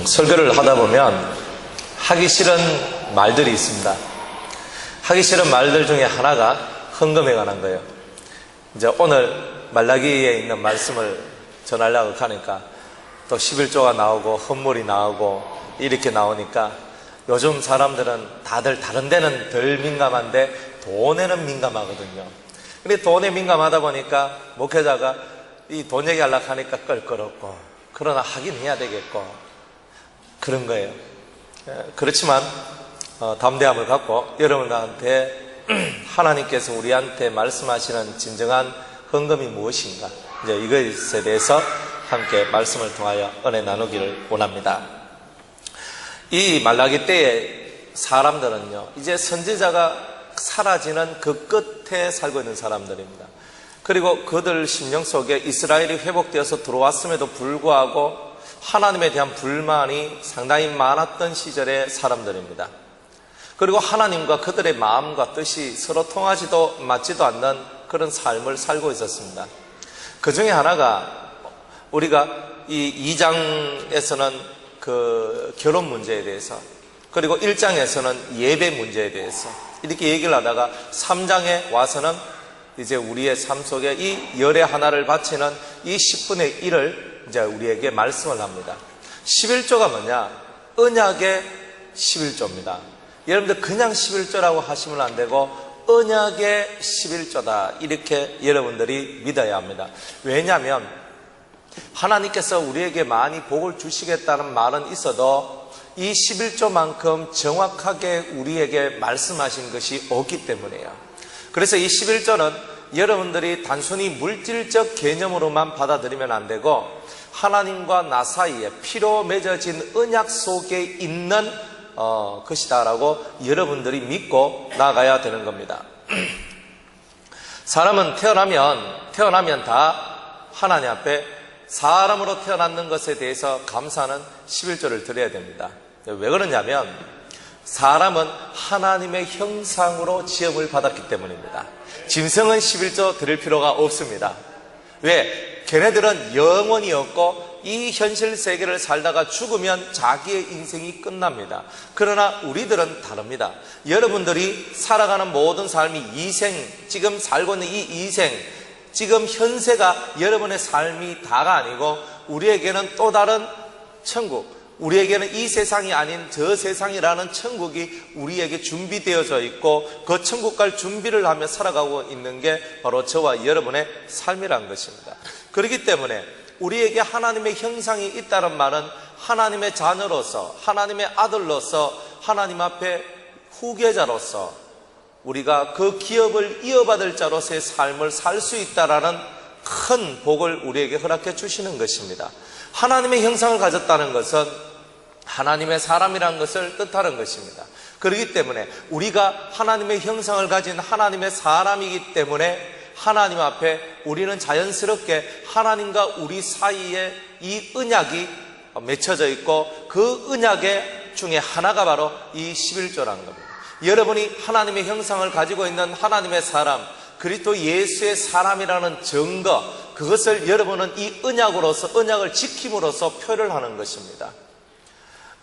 설교를 하다 보면 하기 싫은 말들이 있습니다. 하기 싫은 말들 중에 하나가 헌금에 관한 거예요. 이제 오늘 말라기에 있는 말씀을 전하려고 하니까 또 11조가 나오고 헌물이 나오고 이렇게 나오니까 요즘 사람들은 다들 다른 데는 덜 민감한데 돈에는 민감하거든요. 근데 돈에 민감하다 보니까 목회자가 이 돈 얘기하려고 하니까 껄끄럽고, 그러나 하긴 해야 되겠고 그런 거예요. 그렇지만 담대함을 갖고 여러분들한테 하나님께서 우리한테 말씀하시는 진정한 헌금이 무엇인가, 이제 이것에 대해서 함께 말씀을 통하여 은혜 나누기를 원합니다. 이 말라기 때의 사람들은요, 이제 선지자가 사라지는 그 끝에 살고 있는 사람들입니다. 그리고 그들 심령 속에 이스라엘이 회복되어서 들어왔음에도 불구하고 하나님에 대한 불만이 상당히 많았던 시절의 사람들입니다. 그리고 하나님과 그들의 마음과 뜻이 서로 통하지도 맞지도 않는 그런 삶을 살고 있었습니다. 그 중에 하나가 우리가 이 2장에서는 그 결혼 문제에 대해서, 그리고 1장에서는 예배 문제에 대해서 이렇게 얘기를 하다가 3장에 와서는 이제 우리의 삶 속에 이 열의 하나를 바치는 이 10분의 1을 이제 우리에게 말씀을 합니다. 11조가 뭐냐? 언약의 11조입니다. 여러분들 그냥 11조라고 하시면 안 되고 언약의 11조다, 이렇게 여러분들이 믿어야 합니다. 왜냐하면 하나님께서 우리에게 많이 복을 주시겠다는 말은 있어도 이 11조만큼 정확하게 우리에게 말씀하신 것이 없기 때문이에요. 그래서 이 11조는 여러분들이 단순히 물질적 개념으로만 받아들이면 안 되고 하나님과 나 사이에 피로 맺어진 언약 속에 있는 것이다라고 여러분들이 믿고 나가야 되는 겁니다. 사람은 태어나면 다 하나님 앞에 사람으로 태어났는 것에 대해서 감사하는 11조를 드려야 됩니다. 왜 그러냐면 사람은 하나님의 형상으로 지음을 받았기 때문입니다. 짐승은 11조 드릴 필요가 없습니다. 왜? 걔네들은 영원히 없고 이 현실 세계를 살다가 죽으면 자기의 인생이 끝납니다. 그러나 우리들은 다릅니다. 여러분들이 살아가는 모든 삶이 지금 살고 있는 이 이생, 지금 현세가 여러분의 삶이 다가 아니고 우리에게는 또 다른 천국, 우리에게는 이 세상이 아닌 저 세상이라는 천국이 우리에게 준비되어져 있고 그 천국 갈 준비를 하며 살아가고 있는 게 바로 저와 여러분의 삶이란 것입니다. 그렇기 때문에 우리에게 하나님의 형상이 있다는 말은 하나님의 자녀로서, 하나님의 아들로서, 하나님 앞에 후계자로서 우리가 그 기업을 이어받을 자로서의 삶을 살 수 있다라는 큰 복을 우리에게 허락해 주시는 것입니다. 하나님의 형상을 가졌다는 것은 하나님의 사람이라는 것을 뜻하는 것입니다. 그렇기 때문에 우리가 하나님의 형상을 가진 하나님의 사람이기 때문에 하나님 앞에 우리는 자연스럽게 하나님과 우리 사이에 이 언약이 맺혀져 있고 그 언약의 중에 하나가 바로 이 11조라는 겁니다. 여러분이 하나님의 형상을 가지고 있는 하나님의 사람, 그리스도 예수의 사람이라는 증거, 그것을 여러분은 이 언약으로서, 언약을 지킴으로써 표를 하는 것입니다.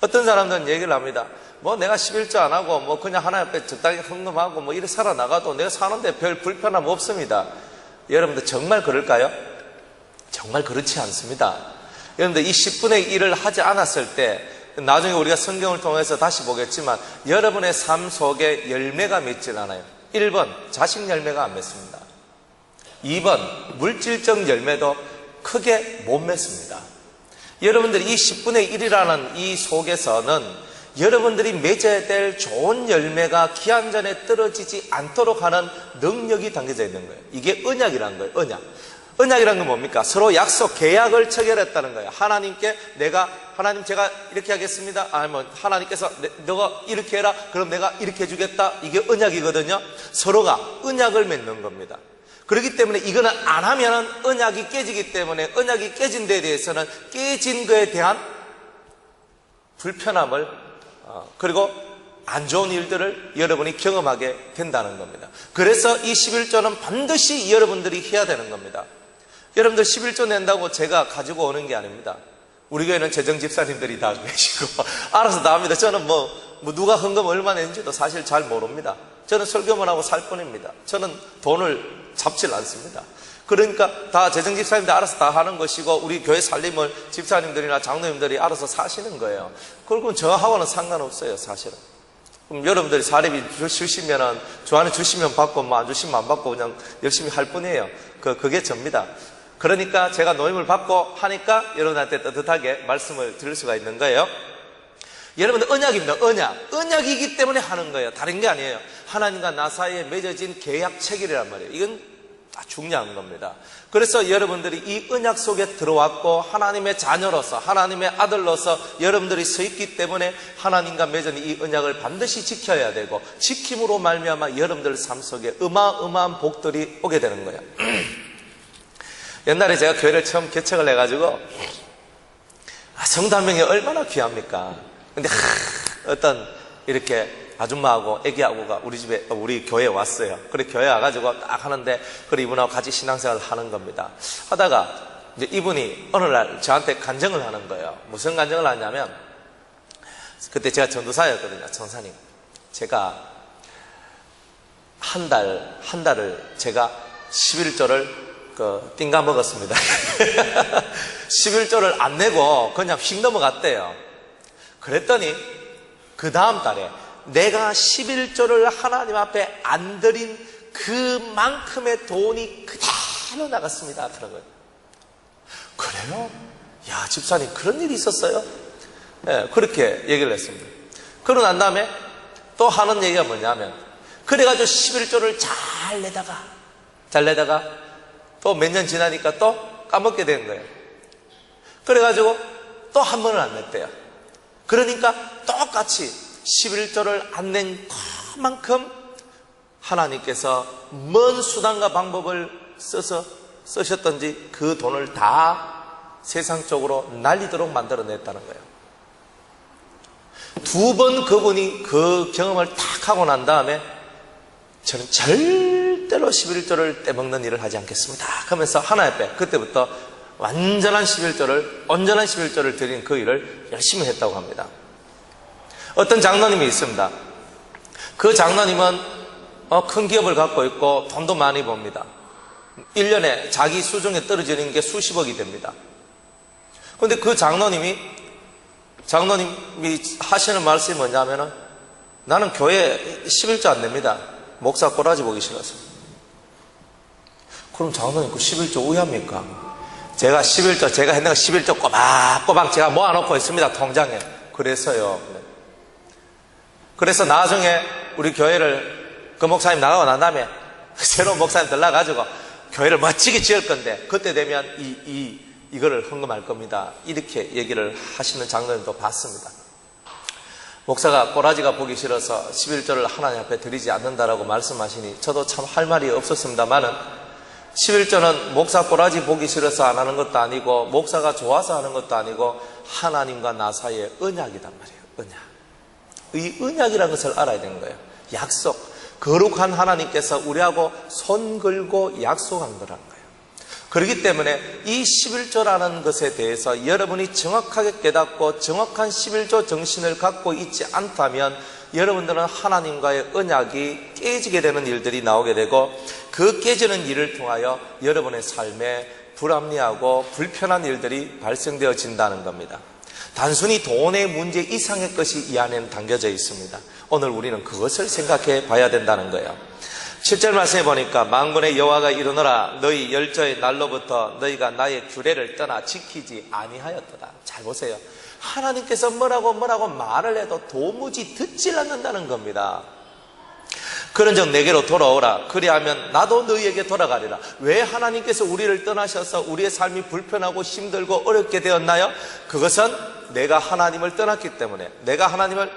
어떤 사람들은 얘기를 합니다. 뭐 내가 11조 안 하고 뭐 그냥 하나님 앞에 적당히 헌금하고 뭐 이렇게 살아나가도 내가 사는데 별 불편함 없습니다. 여러분들 정말 그럴까요? 정말 그렇지 않습니다. 여러분들 이 10분의 1을 하지 않았을 때 나중에 우리가 성경을 통해서 다시 보겠지만 여러분의 삶 속에 열매가 맺질 않아요. 1번 자식 열매가 안 맺습니다. 2번 물질적 열매도 크게 못 맺습니다. 여러분들이 이 10분의 1이라는 이 속에서는 여러분들이 맺어야 될 좋은 열매가 기한전에 떨어지지 않도록 하는 능력이 담겨져 있는 거예요. 이게 언약이라는 거예요. 언약이라는 건 뭡니까? 서로 약속, 계약을 체결했다는 거예요. 하나님께 하나님 제가 이렇게 하겠습니다. 아니면 하나님께서 너가 이렇게 해라. 그럼 내가 이렇게 해주겠다. 이게 언약이거든요. 서로가 언약을 맺는 겁니다. 그렇기 때문에 이거는 안 하면은 언약이 깨지기 때문에 언약이 깨진 데에 대해서는 깨진 거에 대한 불편함을 그리고 안 좋은 일들을 여러분이 경험하게 된다는 겁니다. 그래서 이 11조는 반드시 여러분들이 해야 되는 겁니다. 여러분들 11조 낸다고 제가 가지고 오는 게 아닙니다. 우리 교회는 재정 집사님들이 다 계시고 알아서 다 합니다. 저는 뭐 누가 헌금 얼마 냈는지도 사실 잘 모릅니다. 저는 설교만 하고 살 뿐입니다. 저는 돈을 잡질 않습니다. 그러니까 다 재정 집사님들 알아서 다 하는 것이고 우리 교회 살림을 집사님들이나 장로님들이 알아서 사시는 거예요. 그리고 저하고는 상관없어요, 사실은. 그럼 여러분들이 사례비 주시면은 주안에 주시면 받고 뭐 안 주시면 안 받고 그냥 열심히 할 뿐이에요. 그게 접니다. 그러니까 제가 노임을 받고 하니까 여러분한테 따뜻하게 말씀을 드릴 수가 있는 거예요. 여러분들 언약입니다. 언약이기 때문에 하는 거예요. 다른 게 아니에요. 하나님과 나 사이에 맺어진 계약 체결이란 말이에요. 이건 중요한 겁니다. 그래서 여러분들이 이 언약 속에 들어왔고 하나님의 자녀로서 하나님의 아들로서 여러분들이 서 있기 때문에 하나님과 맺은 이 언약을 반드시 지켜야 되고 지킴으로 말미암아 여러분들 삶 속에 어마어마한 복들이 오게 되는 거예요. 옛날에 제가 교회를 처음 개척을 해가지고 성도 한 명이 얼마나 귀합니까? 근데 어떤 이렇게 아줌마하고 애기하고가 우리 교회에 왔어요. 그래 교회에 와가지고 딱 하는데 그래 이분하고 같이 신앙생활을 하는 겁니다. 하다가 이제 이분이 어느 날 저한테 간증을 하는 거예요. 무슨 간증을 하냐면 그때 제가 전도사였거든요. 전사님, 제가 한 달을 제가 11조를 띵가 먹었습니다. 11조를 안 내고 그냥 휙 넘어갔대요. 그랬더니 그 다음 달에 내가 11조를 하나님 앞에 안 드린 그만큼의 돈이 그대로 나갔습니다. 그런 거예요. 그래요? 야, 집사님 그런 일이 있었어요? 네, 그렇게 얘기를 했습니다. 그러고 난 다음에 또 하는 얘기가 뭐냐면 그래가지고 11조를 잘 내다가 또 몇 년 지나니까 또 까먹게 된 거예요. 그래가지고 또 한 번을 안 냈대요. 그러니까 똑같이 11조를 안 낸 그만큼 하나님께서 뭔 수단과 방법을 쓰셨던지 그 돈을 다 세상 쪽으로 날리도록 만들어냈다는 거예요. 두 번 그분이 그 경험을 딱 하고 난 다음에 저는 절대로 11조를 떼먹는 일을 하지 않겠습니다 하면서 하나님 앞에 그때부터 온전한 11조를 드린 그 일을 열심히 했다고 합니다. 어떤 장로님이 있습니다. 그 장로님은 큰 기업을 갖고 있고 돈도 많이 봅니다. 1년에 자기 수중에 떨어지는 게 수십억이 됩니다. 그런데 그 장로님이 하시는 말씀이 뭐냐면은 나는 교회에 11조 안 냅니다. 목사 꼬라지 보기 싫어서. 그럼 장로님 그 11조 우회합니까? 제가 했는 거 11조 꼬박꼬박 제가 모아놓고 있습니다. 통장에. 그래서요. 그래서 나중에 우리 교회를 그 목사님 나가고 난 다음에 새로운 목사님 들러가지고 교회를 멋지게 지을 건데 그때 되면 이거를 헌금할 겁니다. 이렇게 얘기를 하시는 장로님도 봤습니다. 목사가 꼬라지가 보기 싫어서 11조를 하나님 앞에 드리지 않는다라고 말씀하시니 저도 참 할 말이 없었습니다만은 11조는 목사 꼬라지 보기 싫어서 안 하는 것도 아니고 목사가 좋아서 하는 것도 아니고 하나님과 나 사이의 언약이단 말이에요. 언약. 이 언약이라는 것을 알아야 되는 거예요. 약속. 거룩한 하나님께서 우리하고 손 걸고 약속한 거라는 거예요. 그렇기 때문에 이 11조라는 것에 대해서 여러분이 정확하게 깨닫고 정확한 11조 정신을 갖고 있지 않다면 여러분들은 하나님과의 언약이 깨지게 되는 일들이 나오게 되고 그 깨지는 일을 통하여 여러분의 삶에 불합리하고 불편한 일들이 발생되어진다는 겁니다. 단순히 돈의 문제 이상의 것이 이 안에는 담겨져 있습니다. 오늘 우리는 그것을 생각해 봐야 된다는 거예요. 7절 말씀해 보니까 만군의 여호와가 이르노라 너희 열조의 날로부터 너희가 나의 규례를 떠나 지키지 아니하였도다. 잘 보세요. 하나님께서 뭐라고 말을 해도 도무지 듣질 않는다는 겁니다. 그런즉 내게로 돌아오라. 그리하면 나도 너희에게 돌아가리라. 왜 하나님께서 우리를 떠나셔서 우리의 삶이 불편하고 힘들고 어렵게 되었나요? 그것은 내가 하나님을 떠났기 때문에. 내가 하나님을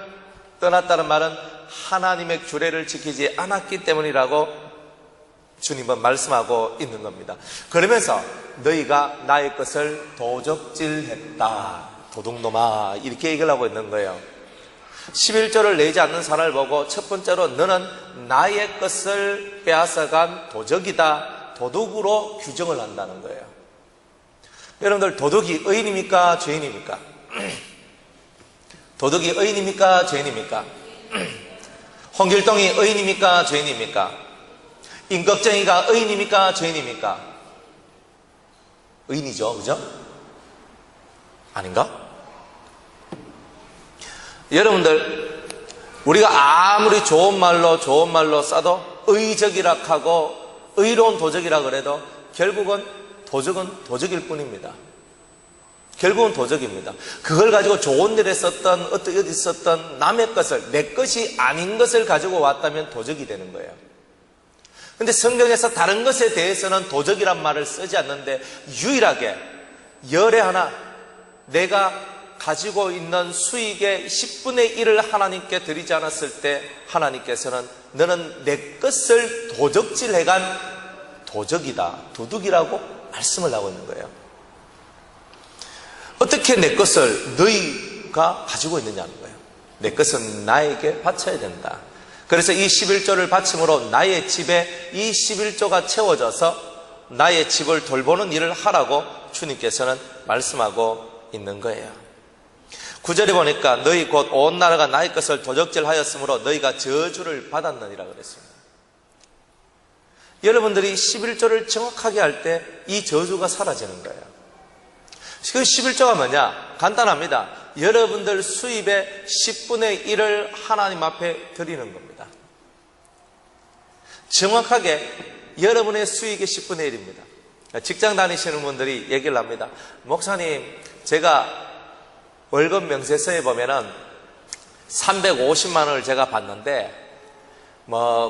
떠났다는 말은 하나님의 규례를 지키지 않았기 때문이라고 주님은 말씀하고 있는 겁니다. 그러면서 너희가 나의 것을 도적질했다. 도둑놈아, 이렇게 얘기를 하고 있는 거예요. 11조를 내지 않는 사람을 보고 첫 번째로 너는 나의 것을 빼앗아간 도적이다, 도둑으로 규정을 한다는 거예요. 여러분들, 도덕이 의인입니까? 죄인입니까? 도덕이 의인입니까? 죄인입니까? 홍길동이 의인입니까? 죄인입니까? 임꺽정이가 의인입니까? 죄인입니까? 의인이죠. 그죠? 아닌가? 여러분들, 우리가 아무리 좋은 말로 써도 의적이라 하고 의로운 도적이라 그래도 결국은 도적은 도적일 뿐입니다. 결국은 도적입니다. 그걸 가지고 좋은 일에 썼던, 어디 썼던 남의 것을, 내 것이 아닌 것을 가지고 왔다면 도적이 되는 거예요. 근데 성경에서 다른 것에 대해서는 도적이란 말을 쓰지 않는데, 유일하게 열에 하나 내가 가지고 있는 수익의 10분의 1을 하나님께 드리지 않았을 때 하나님께서는 너는 내 것을 도적질해간 도적이다, 도둑이라고 말씀을 하고 있는 거예요. 어떻게 내 것을 너희가 가지고 있느냐는 거예요. 내 것은 나에게 바쳐야 된다. 그래서 이 11조를 바침으로 나의 집에 이 11조가 채워져서 나의 집을 돌보는 일을 하라고 주님께서는 말씀하고 있는 거예요. 9절에 보니까 너희 곧 온 나라가 나의 것을 도적질하였으므로 너희가 저주를 받았느니라 그랬습니다. 여러분들이 11조를 정확하게 할 때 이 저주가 사라지는 거예요. 그 11조가 뭐냐? 간단합니다. 여러분들 수입의 10분의 1을 하나님 앞에 드리는 겁니다. 정확하게 여러분의 수익의 10분의 1입니다. 직장 다니시는 분들이 얘기를 합니다. 목사님, 제가 월급 명세서에 보면은 350만 원을 제가 받는데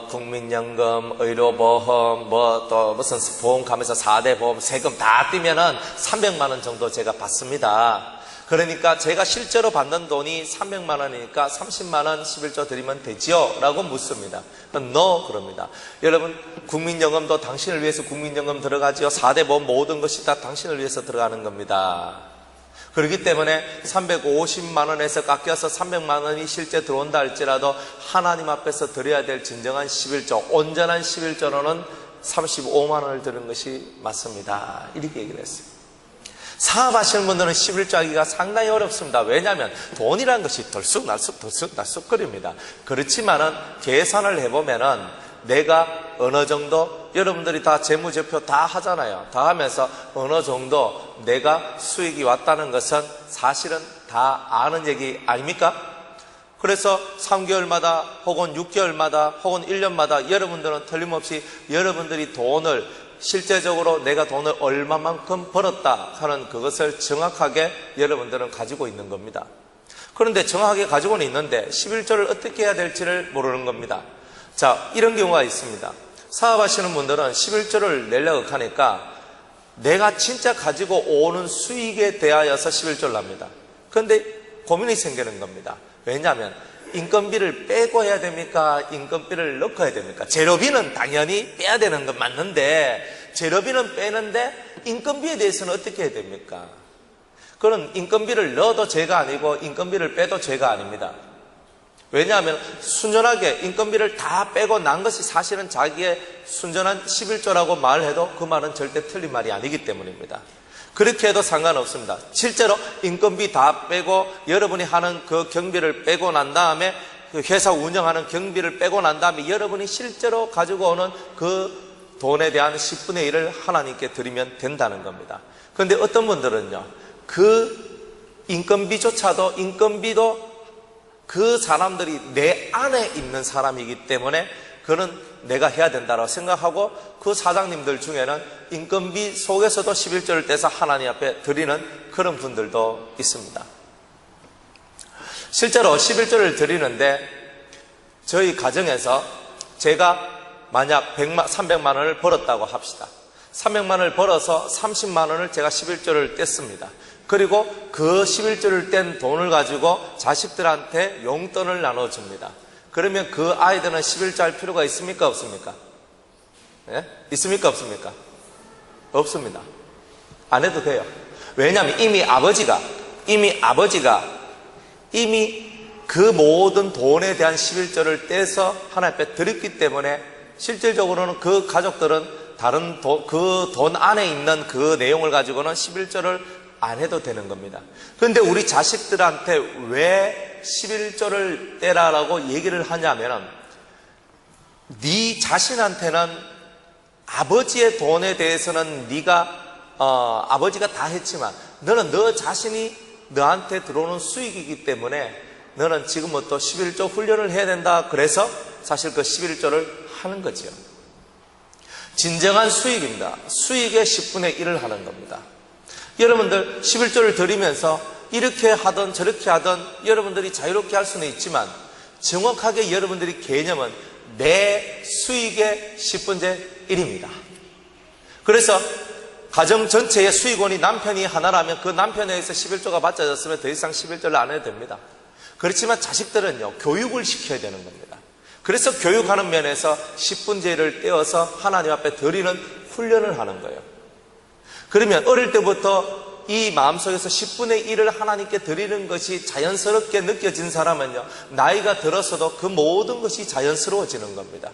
국민연금, 의료보험, 또 무슨 보험 가면서 4대 보험, 세금 다 떼면은 300만 원 정도 제가 받습니다. 그러니까 제가 실제로 받는 돈이 300만 원이니까 30만 원 11조 드리면 되지요? 라고 묻습니다. No, 그럽니다. 여러분, 국민연금도 당신을 위해서 국민연금 들어가지요. 4대 보험 모든 것이 다 당신을 위해서 들어가는 겁니다. 그렇기 때문에 350만 원에서 깎여서 300만 원이 실제 들어온다 할지라도 하나님 앞에서 드려야 될 진정한 11조, 온전한 11조로는 35만 원을 드는 것이 맞습니다. 이렇게 얘기를 했어요. 사업하시는 분들은 11조 하기가 상당히 어렵습니다. 왜냐하면 돈이라는 것이 덜쑥날쑥거립니다. 그렇지만은 계산을 해보면은 내가 어느 정도, 여러분들이 다 재무제표 다 하잖아요. 다 하면서 어느 정도 내가 수익이 왔다는 것은 사실은 다 아는 얘기 아닙니까? 그래서 3개월마다 혹은 6개월마다 혹은 1년마다 여러분들은 틀림없이 여러분들이 돈을 실제적으로 내가 돈을 얼마만큼 벌었다 하는 그것을 정확하게 여러분들은 가지고 있는 겁니다. 그런데 정확하게 가지고는 있는데 11조를 어떻게 해야 될지를 모르는 겁니다. 자, 이런 경우가 있습니다. 사업하시는 분들은 11조를 내려고 하니까 내가 진짜 가지고 오는 수익에 대하여서 11조를 납니다. 그런데 고민이 생기는 겁니다. 왜냐하면 인건비를 빼고 해야 됩니까? 인건비를 넣고 해야 됩니까? 재료비는 당연히 빼야 되는 건 맞는데 재료비는 빼는데 인건비에 대해서는 어떻게 해야 됩니까? 그런 인건비를 넣어도 죄가 아니고 인건비를 빼도 죄가 아닙니다. 왜냐하면 순전하게 인건비를 다 빼고 난 것이 사실은 자기의 순전한 11조라고 말해도 그 말은 절대 틀린 말이 아니기 때문입니다. 그렇게 해도 상관없습니다. 실제로 인건비 다 빼고 여러분이 하는 그 경비를 빼고 난 다음에 그 회사 운영하는 경비를 빼고 난 다음에 여러분이 실제로 가지고 오는 그 돈에 대한 10분의 1을 하나님께 드리면 된다는 겁니다. 그런데 어떤 분들은요, 그 인건비도 그 사람들이 내 안에 있는 사람이기 때문에 그는 내가 해야 된다고 생각하고 그 사장님들 중에는 인건비 속에서도 11조를 떼서 하나님 앞에 드리는 그런 분들도 있습니다. 실제로 11조를 드리는데 저희 가정에서 제가 만약 300만 원을 벌었다고 합시다. 300만 원을 벌어서 30만 원을 제가 11조를 뗐습니다. 그리고 그 11조를 뗀 돈을 가지고 자식들한테 용돈을 나눠줍니다. 그러면 그 아이들은 11조 할 필요가 있습니까? 없습니까? 예? 있습니까? 없습니까? 없습니다. 안 해도 돼요. 왜냐하면 이미 아버지가 그 모든 돈에 대한 11조를 떼서 하나님 앞에 드렸기 때문에 실질적으로는 그 가족들은 다른 그 돈 안에 있는 그 내용을 가지고는 11조를 안 해도 되는 겁니다. 그런데 우리 자식들한테 왜 11조를 떼라라고 얘기를 하냐면은 네 자신한테는 아버지의 돈에 대해서는 아버지가 다 했지만 너는 너 자신이 너한테 들어오는 수익이기 때문에 너는 지금부터 11조 훈련을 해야 된다. 그래서 사실 그 11조를 하는 거죠. 진정한 수익입니다. 수익의 10분의 1을 하는 겁니다. 여러분들 11조를 드리면서 이렇게 하든 저렇게 하든 여러분들이 자유롭게 할 수는 있지만 정확하게 여러분들이 개념은 내 수익의 10분의 1입니다. 그래서 가정 전체의 수익원이 남편이 하나라면 그 남편에 의해서 11조가 맞춰졌으면 더 이상 11조를 안 해도 됩니다. 그렇지만 자식들은요, 교육을 시켜야 되는 겁니다. 그래서 교육하는 면에서 10분의 1을 떼어서 하나님 앞에 드리는 훈련을 하는 거예요. 그러면 어릴 때부터 이 마음속에서 10분의 1을 하나님께 드리는 것이 자연스럽게 느껴진 사람은요, 나이가 들어서도 그 모든 것이 자연스러워지는 겁니다.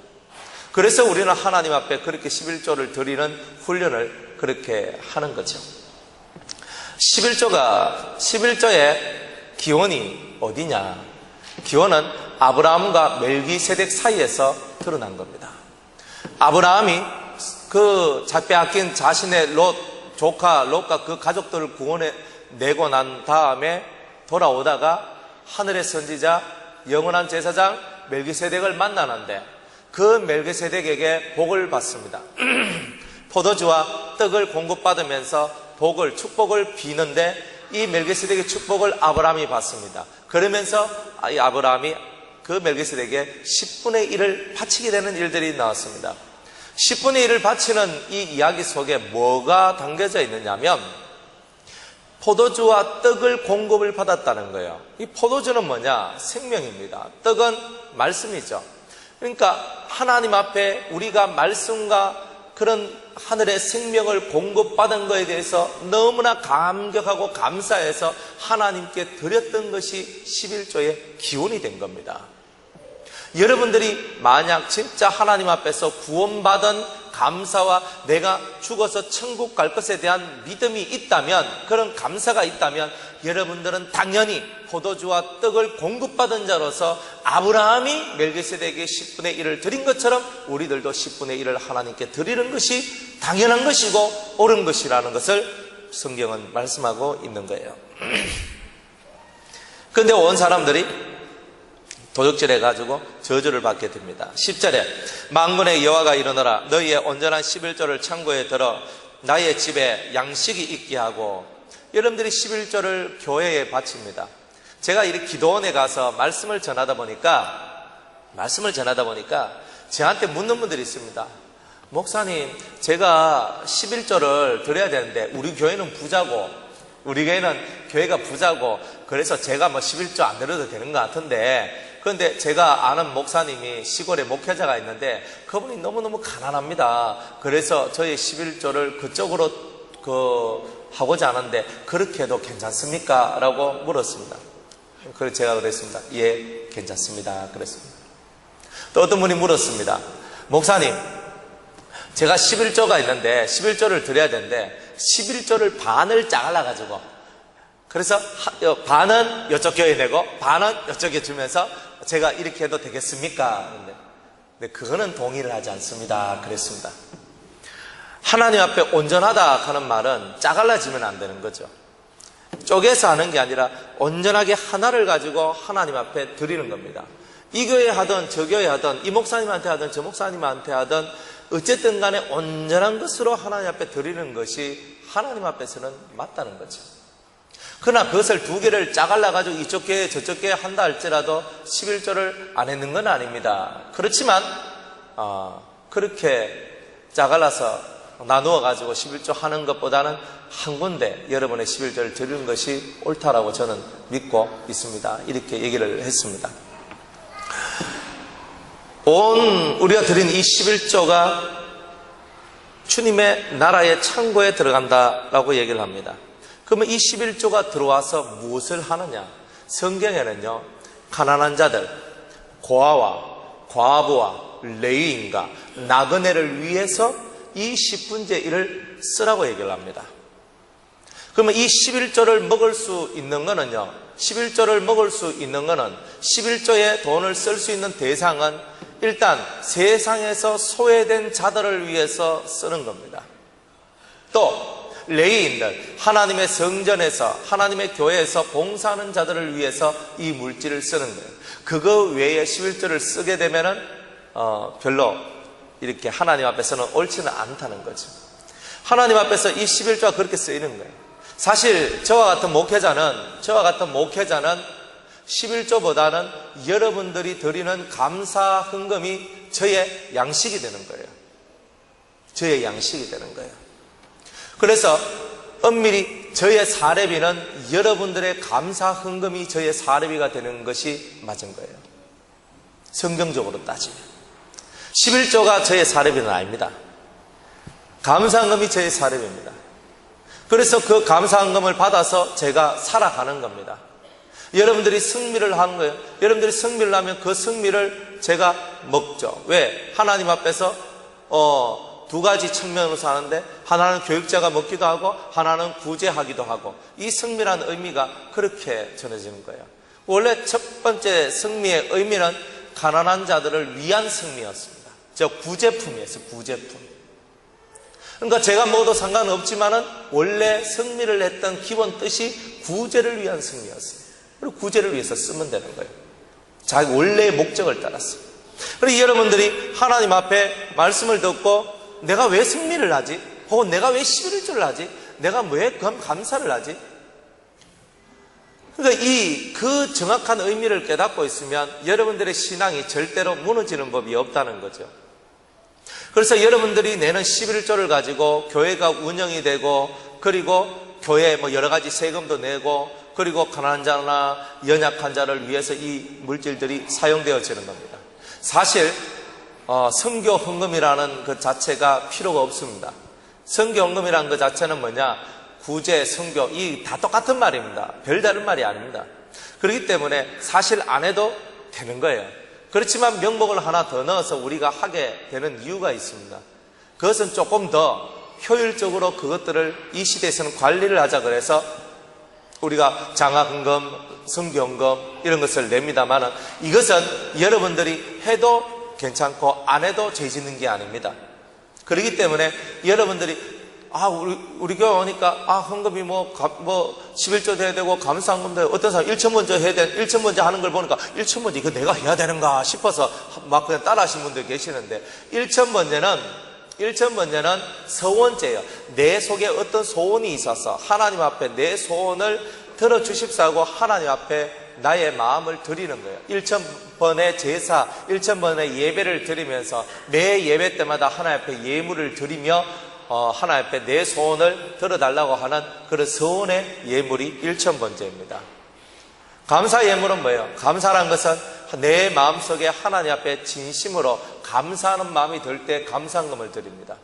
그래서 우리는 하나님 앞에 그렇게 11조를 드리는 훈련을 그렇게 하는 거죠. 11조의 기원이 어디냐? 기원은 아브라함과 멜기세덱 사이에서 드러난 겁니다. 아브라함이 그 빼앗긴 자신의 조카 롯과 그 가족들을 구원해 내고 난 다음에 돌아오다가 하늘의 선지자 영원한 제사장 멜기세덱을 만나는데 그 멜기세덱에게 복을 받습니다. 포도주와 떡을 공급받으면서 축복을 비는데 이 멜기세덱의 축복을 아브라함이 받습니다. 그러면서 이 아브라함이 그 멜기세덱에게 10분의 1을 바치게 되는 일들이 나왔습니다. 10분의 1을 바치는 이 이야기 속에 뭐가 담겨져 있느냐면 포도주와 떡을 공급을 받았다는 거예요. 이 포도주는 뭐냐? 생명입니다. 떡은 말씀이죠. 그러니까 하나님 앞에 우리가 말씀과 그런 하늘의 생명을 공급받은 것에 대해서 너무나 감격하고 감사해서 하나님께 드렸던 것이 11조의 기원이 된 겁니다. 여러분들이 만약 진짜 하나님 앞에서 구원받은 감사와 내가 죽어서 천국 갈 것에 대한 믿음이 있다면, 그런 감사가 있다면 여러분들은 당연히 포도주와 떡을 공급받은 자로서 아브라함이 멜기세덱에게 10분의 1을 드린 것처럼 우리들도 10분의 1을 하나님께 드리는 것이 당연한 것이고 옳은 것이라는 것을 성경은 말씀하고 있는 거예요. 그런데 온 사람들이 도적질해가지고 저주를 받게 됩니다. 10절에 만군의 여호와가 이르노라 너희의 온전한 11조를 창고에 들어 나의 집에 양식이 있게 하고. 여러분들이 11조를 교회에 바칩니다. 제가 이렇게 기도원에 가서 말씀을 전하다 보니까 저한테 묻는 분들이 있습니다. 목사님, 제가 11조를 드려야 되는데 우리 교회는 교회가 부자고 그래서 제가 11조 안 드려도 되는 것 같은데, 그런데 제가 아는 목사님이 시골에 목회자가 있는데 그분이 너무너무 가난합니다. 그래서 저희 11조를 그쪽으로 하고자 하는데 그렇게 해도 괜찮습니까? 라고 물었습니다. 그래서 제가 그랬습니다. 예, 괜찮습니다. 그랬습니다. 또 어떤 분이 물었습니다. 목사님, 제가 11조가 있는데 11조를 드려야 되는데 11조를 반을 짜갈라가지고 그래서 반은 이쪽 교회에 내고 반은 이쪽에 주면서 제가 이렇게 해도 되겠습니까? 근데 그거는 동의를 하지 않습니다. 그랬습니다. 하나님 앞에 온전하다 하는 말은 짜갈라지면 안 되는 거죠. 쪼개서 하는 게 아니라 온전하게 하나를 가지고 하나님 앞에 드리는 겁니다. 이 교회 하든 저 교회 하든 이 목사님한테 하든 저 목사님한테 하든 어쨌든 간에 온전한 것으로 하나님 앞에 드리는 것이 하나님 앞에서는 맞다는 거죠. 그러나 그것을 두 개를 짜갈라가지고 이쪽 교회 저쪽 교회 한다 할지라도 11조를 안 했는 건 아닙니다. 그렇지만 그렇게 짜갈라서 나누어가지고 11조 하는 것보다는 한 군데 여러분의 11조를 드리는 것이 옳다라고 저는 믿고 있습니다. 이렇게 얘기를 했습니다. 우리가 드린 이 11조가 주님의 나라의 창고에 들어간다라고 얘기를 합니다. 그러면 이 11조가 들어와서 무엇을 하느냐? 성경에는요, 가난한 자들, 고아와 과부와 레위인과 나그네를 위해서 이 10분의 1을 쓰라고 얘기를 합니다. 그러면 이 11조를 먹을 수 있는 거는요, 11조를 먹을 수 있는 거는 11조의 돈을 쓸 수 있는 대상은 일단 세상에서 소외된 자들을 위해서 쓰는 겁니다. 또 레위인들, 하나님의 성전에서, 하나님의 교회에서 봉사하는 자들을 위해서 이 물질을 쓰는 거예요. 그거 외에 11조를 쓰게 되면은 별로 이렇게 하나님 앞에서는 옳지는 않다는 거죠. 하나님 앞에서 이 11조가 그렇게 쓰이는 거예요. 사실 저와 같은 목회자는 11조보다는 여러분들이 드리는 감사 헌금이 저의 양식이 되는 거예요. 저의 양식이 되는 거예요. 그래서 엄밀히 저의 사례비는 여러분들의 감사 헌금이 저의 사례비가 되는 것이 맞은 거예요. 성경적으로 따지면 11조가 저의 사례비는 아닙니다. 감사 헌금이 저의 사례비입니다. 그래서 그 감사 헌금을 받아서 제가 살아가는 겁니다. 여러분들이 승리를 하는 거예요. 여러분들이 승리를 하면 그 승리를 제가 먹죠. 왜? 하나님 앞에서 두 가지 측면으로 사는데, 하나는 교육자가 먹기도 하고 하나는 구제하기도 하고, 이 승리라는 의미가 그렇게 전해지는 거예요. 원래 첫 번째 승리의 의미는 가난한 자들을 위한 승리였습니다. 저 구제품이었어요. 구제품. 그러니까 제가 먹어도 상관은 없지만은 원래 승리를 했던 기본 뜻이 구제를 위한 승리였어요. 그리고 구제를 위해서 쓰면 되는 거예요. 자기 원래의 목적을 따라서. 그리고 여러분들이 하나님 앞에 말씀을 듣고 내가 왜 승리를 하지? 혹은 내가 왜 11조를 하지? 내가 왜 감사를 하지? 그러니까 그 정확한 의미를 깨닫고 있으면 여러분들의 신앙이 절대로 무너지는 법이 없다는 거죠. 그래서 여러분들이 내는 11조를 가지고 교회가 운영이 되고, 그리고 교회 여러 가지 세금도 내고, 그리고 가난한 자나 연약한 자를 위해서 이 물질들이 사용되어지는 겁니다. 사실 선교 헌금이라는 그 자체가 필요가 없습니다. 선교 헌금이라는 그 자체는 뭐냐? 구제, 선교, 이 다 똑같은 말입니다. 별다른 말이 아닙니다. 그렇기 때문에 사실 안 해도 되는 거예요. 그렇지만 명목을 하나 더 넣어서 우리가 하게 되는 이유가 있습니다. 그것은 조금 더 효율적으로 그것들을 이 시대에서는 관리를 하자 그래서 우리가 장학헌금, 선교헌금 이런 것을 냅니다만, 이것은 여러분들이 해도 괜찮고 안 해도 죄 짓는 게 아닙니다. 그렇기 때문에 여러분들이 우리 교회 오니까 헌금이 11조 돼야 되고 감사헌금도 해야 되고, 어떤 사람 1천 먼저 해야 돼, 1천 먼저 하는 걸 보니까 1천 먼저 이거 내가 해야 되는가 싶어서 막 그냥 따라 하시는 분들 계시는데, 1천 번째는 서원제예요. 내 속에 어떤 소원이 있어서 하나님 앞에 내 소원을 들어주십사고 하나님 앞에 나의 마음을 드리는 거예요. 1,000번의 제사, 1,000번의 예배를 드리면서 매 예배 때마다 하나님 앞에 예물을 드리며 하나님 앞에 내 소원을 들어달라고 하는 그런 서원의 예물이 1,000번째입니다. 감사 예물은 뭐예요? 감사라는 것은 내 마음속에 하나님 앞에 진심으로 감사하는 마음이 들 때 감사헌금을 드립니다.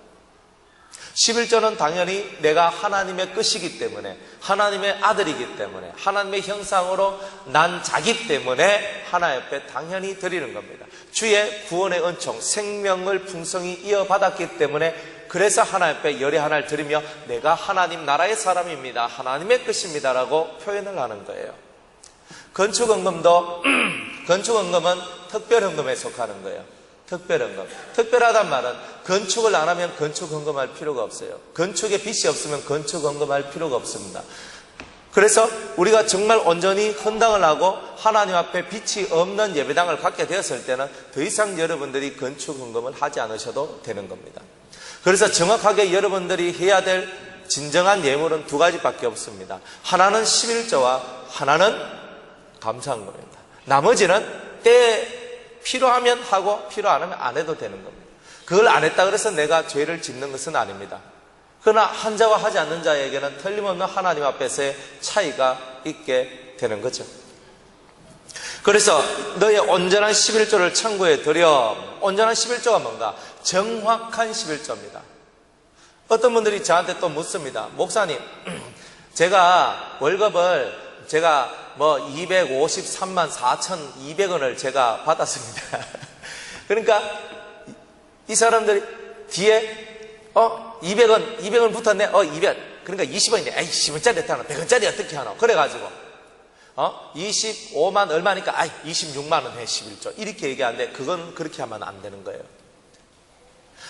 11조는 당연히 내가 하나님의 것이기 때문에, 하나님의 아들이기 때문에, 하나님의 형상으로 난 자기 때문에 하나님 앞에 당연히 드리는 겁니다. 주의 구원의 은총, 생명을 풍성히 이어받았기 때문에, 그래서 하나님 앞에 열의 하나를 드리며 내가 하나님 나라의 사람입니다, 하나님의 것입니다라고 표현을 하는 거예요. 건축헌금은 특별헌금에 속하는 거예요. 특별헌금. 특별하단 말은 건축을 안 하면 건축헌금할 필요가 없어요. 건축에 빚이 없으면 건축헌금할 필요가 없습니다. 그래서 우리가 정말 온전히 헌당을 하고 하나님 앞에 빚이 없는 예배당을 갖게 되었을 때는 더 이상 여러분들이 건축헌금을 하지 않으셔도 되는 겁니다. 그래서 정확하게 여러분들이 해야 될 진정한 예물은 두 가지밖에 없습니다. 하나는 11조와 하나는 감사헌금입니다. 나머지는 때 필요하면 하고 필요 안 하면 안 해도 되는 겁니다. 그걸 안 했다 그래서 내가 죄를 짓는 것은 아닙니다. 그러나 한 자와 하지 않는 자에게는 틀림없는 하나님 앞에서의 차이가 있게 되는 거죠. 그래서 너의 온전한 11조를 천국에 드려. 온전한 11조가 뭔가? 정확한 11조입니다. 어떤 분들이 저한테 또 묻습니다. 목사님, 제가 월급을 253만 4,200원을 제가 받았습니다. 그러니까 이 사람들이 뒤에 200원 붙었네. 200. 그러니까 20원인데, 에이, 10원짜리 어떻게 하나? 100원짜리 어떻게 하나? 그래가지고, 25만 얼마니까, 26만 원 해, 11조. 이렇게 얘기하는데, 그건 그렇게 하면 안 되는 거예요.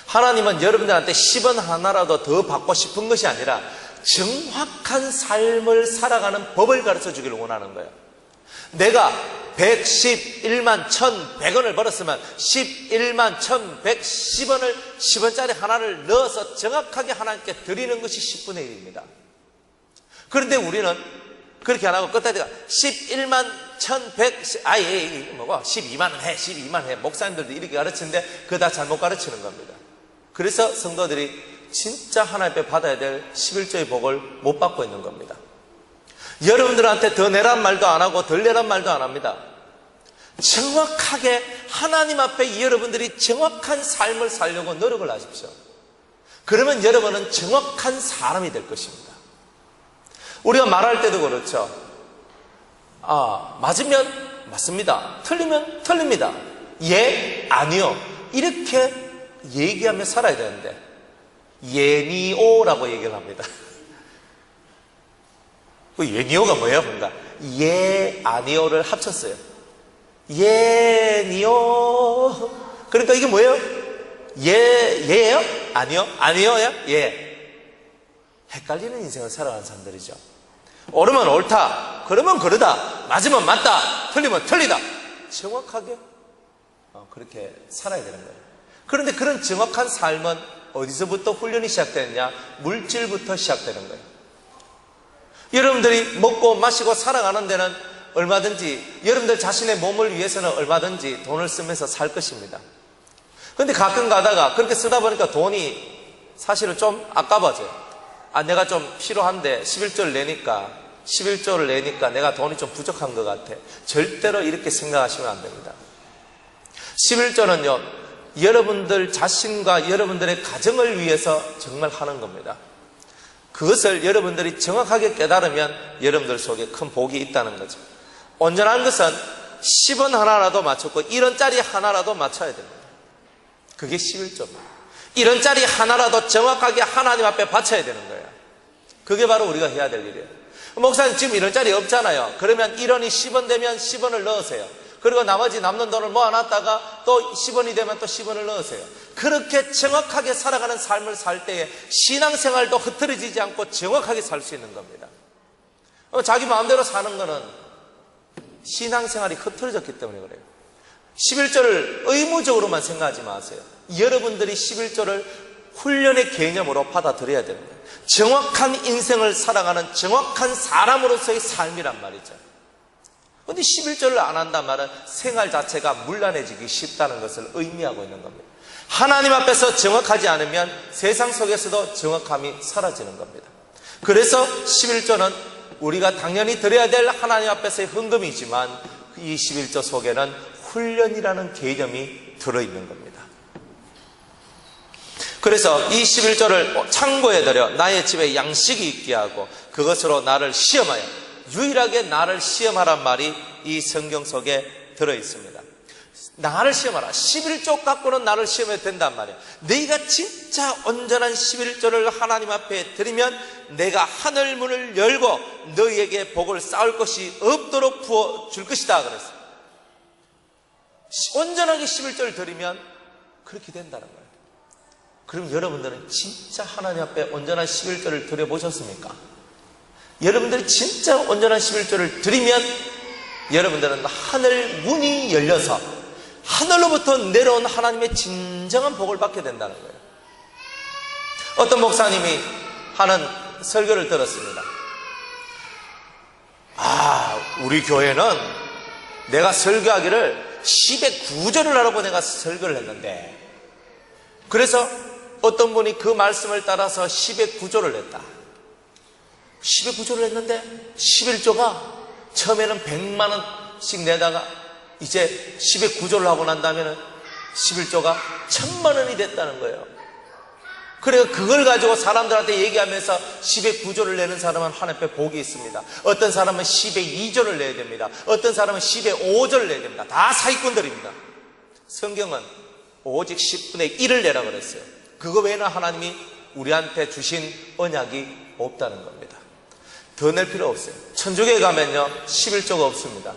하나님은 여러분들한테 10원 하나라도 더 받고 싶은 것이 아니라, 정확한 삶을 살아가는 법을 가르쳐 주기를 원하는 거예요. 내가 111만 1,100원을 벌었으면 11만 1,110원을 10원짜리 하나를 넣어서 정확하게 하나님께 드리는 것이 10분의 1입니다. 그런데 우리는 그렇게 안 하고 끝에다가 11만 1,100, 12만 원 해, 12만 원 해. 목사님들도 이렇게 가르치는데 그거 다 잘못 가르치는 겁니다. 그래서 성도들이 진짜 하나님 앞에 받아야 될 11조의 복을 못 받고 있는 겁니다. 여러분들한테 더 내란 말도 안 하고 덜 내란 말도 안 합니다. 정확하게 하나님 앞에 여러분들이 정확한 삶을 살려고 노력을 하십시오. 그러면 여러분은 정확한 사람이 될 것입니다. 우리가 말할 때도 그렇죠. 맞으면 맞습니다. 틀리면 틀립니다. 예, 아니요. 이렇게 얘기하며 살아야 되는데 예니오라고 얘기를 합니다. 그 예니오가 뭐예요? 그러니까 예, 아니오를 합쳤어요. 예니오. 그러니까 이게 뭐예요? 예예요? 아니요? 아니요요? 예. 헷갈리는 인생을 살아가는 사람들이죠. 옳으면 옳다, 그러면 그러다, 맞으면 맞다, 틀리면 틀리다. 정확하게 그렇게 살아야 되는 거예요. 그런데 그런 정확한 삶은 어디서부터 훈련이 시작되느냐? 물질부터 시작되는 거예요. 여러분들이 먹고 마시고 살아가는 데는 얼마든지 여러분들 자신의 몸을 위해서는 얼마든지 돈을 쓰면서 살 것입니다. 그런데 가끔 가다가 그렇게 쓰다 보니까 돈이 사실은 좀 아까워져요. 내가 좀 필요한데 11조를 내니까 내가 돈이 좀 부족한 것 같아. 절대로 이렇게 생각하시면 안 됩니다. 11조는요, 여러분들 자신과 여러분들의 가정을 위해서 정말 하는 겁니다. 그것을 여러분들이 정확하게 깨달으면 여러분들 속에 큰 복이 있다는 거죠. 온전한 것은 10원 하나라도 맞췄고 1원짜리 하나라도 맞춰야 됩니다. 그게 11조입니다. 1원짜리 하나라도 정확하게 하나님 앞에 바쳐야 되는 거예요. 그게 바로 우리가 해야 될 일이에요. 목사님 지금 1원짜리 없잖아요. 그러면 1원이 10원 되면 10원을 넣으세요. 그리고 나머지 남는 돈을 모아놨다가 또 10원이 되면 또 10원을 넣으세요. 그렇게 정확하게 살아가는 삶을 살 때에 신앙생활도 흐트러지지 않고 정확하게 살 수 있는 겁니다. 자기 마음대로 사는 거는 신앙생활이 흐트러졌기 때문에 그래요. 11조를 의무적으로만 생각하지 마세요. 여러분들이 11조를 훈련의 개념으로 받아들여야 되는 거예요. 정확한 인생을 살아가는 정확한 사람으로서의 삶이란 말이죠. 그런데 11조를 안 한단 말은 생활 자체가 문란해지기 쉽다는 것을 의미하고 있는 겁니다. 하나님 앞에서 정확하지 않으면 세상 속에서도 정확함이 사라지는 겁니다. 그래서 11조는 우리가 당연히 드려야 될 하나님 앞에서의 헌금이지만 이 11조 속에는 훈련이라는 개념이 들어있는 겁니다. 그래서 이 11조를 창고에 들여 나의 집에 양식이 있게 하고 그것으로 나를 시험하여, 유일하게 나를 시험하란 말이 이 성경 속에 들어있습니다. 나를 시험하라. 11조 갖고는 나를 시험해도 된단 말이에요. 네가 진짜 온전한 11조를 하나님 앞에 드리면 내가 하늘 문을 열고 너희에게 복을 쌓을 것이 없도록 부어줄 것이다 그랬어요. 온전하게 11조를 드리면 그렇게 된다는 거예요. 그럼 여러분들은 진짜 하나님 앞에 온전한 11조를 드려보셨습니까? 여러분들이 진짜 온전한 11조를 드리면 여러분들은 하늘 문이 열려서 하늘로부터 내려온 하나님의 진정한 복을 받게 된다는 거예요. 어떤 목사님이 하는 설교를 들었습니다. 우리 교회는 내가 설교하기를 10의 9조를 알아보고 내가 설교를 했는데, 그래서 어떤 분이 그 말씀을 따라서 10의 9조를 냈다. 10의 9조를 했는데 11조가 처음에는 100만 원씩 내다가 이제 10의 9조를 하고 난 다음에는 11조가 1000만 원이 됐다는 거예요. 그래서 그걸 가지고 사람들한테 얘기하면서 10의 9조를 내는 사람은 하나님 앞에 복이 있습니다. 어떤 사람은 10의 2조를 내야 됩니다. 어떤 사람은 10의 5조를 내야 됩니다. 다 사기꾼들입니다. 성경은 오직 10분의 1을 내라 그랬어요. 그거 외에는 하나님이 우리한테 주신 언약이 없다는 겁니다. 더 낼 필요 없어요. 천주교에 가면요 11조가 없습니다.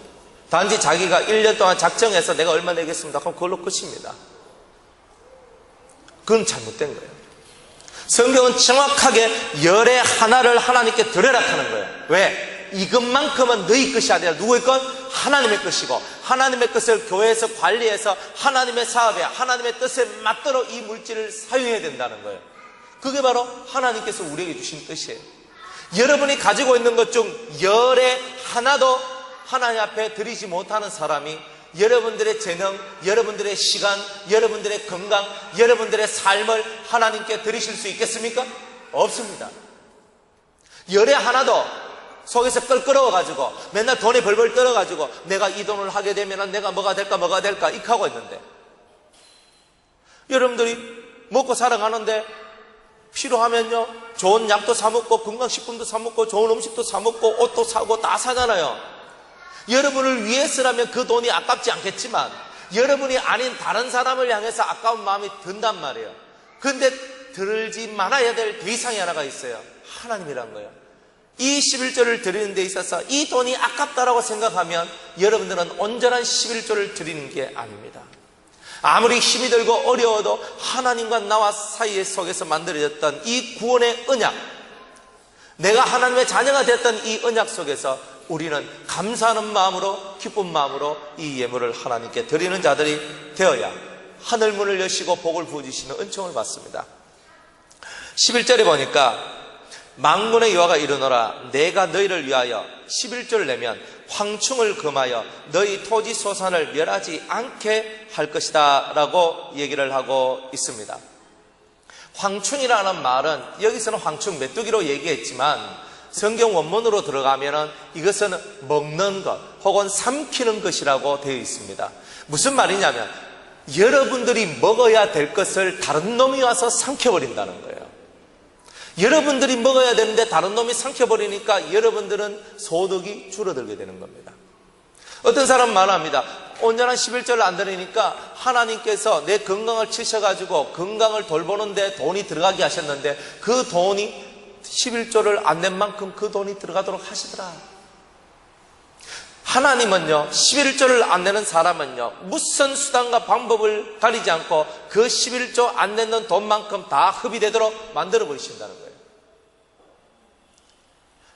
단지 자기가 1년 동안 작정해서 내가 얼마 내겠습니다 그럼 그걸로 끝입니다. 그건 잘못된 거예요. 성경은 정확하게 열의 하나를 하나님께 드려라 하는 거예요. 왜? 이것만큼은 너희 것이 아니라 누구의 것? 하나님의 것이고, 하나님의 것을 교회에서 관리해서 하나님의 사업에 하나님의 뜻에 맞도록 이 물질을 사용해야 된다는 거예요. 그게 바로 하나님께서 우리에게 주신 뜻이에요. 여러분이 가지고 있는 것 중 열의 하나도 하나님 앞에 드리지 못하는 사람이 여러분들의 재능, 여러분들의 시간, 여러분들의 건강, 여러분들의 삶을 하나님께 드리실 수 있겠습니까? 없습니다. 열의 하나도 속에서 껄끄러워가지고 맨날 돈이 벌벌 떨어가지고 내가 이 돈을 하게 되면 내가 뭐가 될까 이렇게 하고 있는데, 여러분들이 먹고 살아가는데 필요하면요 좋은 약도 사 먹고 건강식품도 사 먹고 좋은 음식도 사 먹고 옷도 사고 다 사잖아요. 여러분을 위해서라면 그 돈이 아깝지 않겠지만 여러분이 아닌 다른 사람을 향해서 아까운 마음이 든단 말이에요. 그런데 들지 말아야 될 대상이 하나가 있어요. 하나님이란 거예요. 이 11조를 드리는 데 있어서 이 돈이 아깝다라고 생각하면 여러분들은 온전한 11조를 드리는 게 아닙니다. 아무리 힘이 들고 어려워도 하나님과 나와 사이의 속에서 만들어졌던 이 구원의 언약, 내가 하나님의 자녀가 됐던 이 언약 속에서 우리는 감사하는 마음으로, 기쁜 마음으로 이 예물을 하나님께 드리는 자들이 되어야 하늘문을 여시고 복을 부어주시는 은총을 받습니다. 11절에 보니까 만군의 여호와가 이르노라, 내가 너희를 위하여 11조를 내면 황충을 금하여 너희 토지 소산을 멸하지 않게 할 것이다 라고 얘기를 하고 있습니다. 황충이라는 말은 여기서는 황충 메뚜기로 얘기했지만 성경 원문으로 들어가면 이것은 먹는 것 혹은 삼키는 것이라고 되어 있습니다. 무슨 말이냐면 여러분들이 먹어야 될 것을 다른 놈이 와서 삼켜버린다는 거예요. 여러분들이 먹어야 되는데 다른 놈이 삼켜버리니까 여러분들은 소득이 줄어들게 되는 겁니다. 어떤 사람은 말합니다. 온전한 11조를 안 드리니까 하나님께서 내 건강을 치셔가지고 건강을 돌보는데 돈이 들어가게 하셨는데 그 돈이 11조를 안 낸 만큼 그 돈이 들어가도록 하시더라. 하나님은요 11조를 안 내는 사람은요 무슨 수단과 방법을 가리지 않고 그 11조 안 내는 돈만큼 다 흡입되도록 만들어 버리신다는 거예요.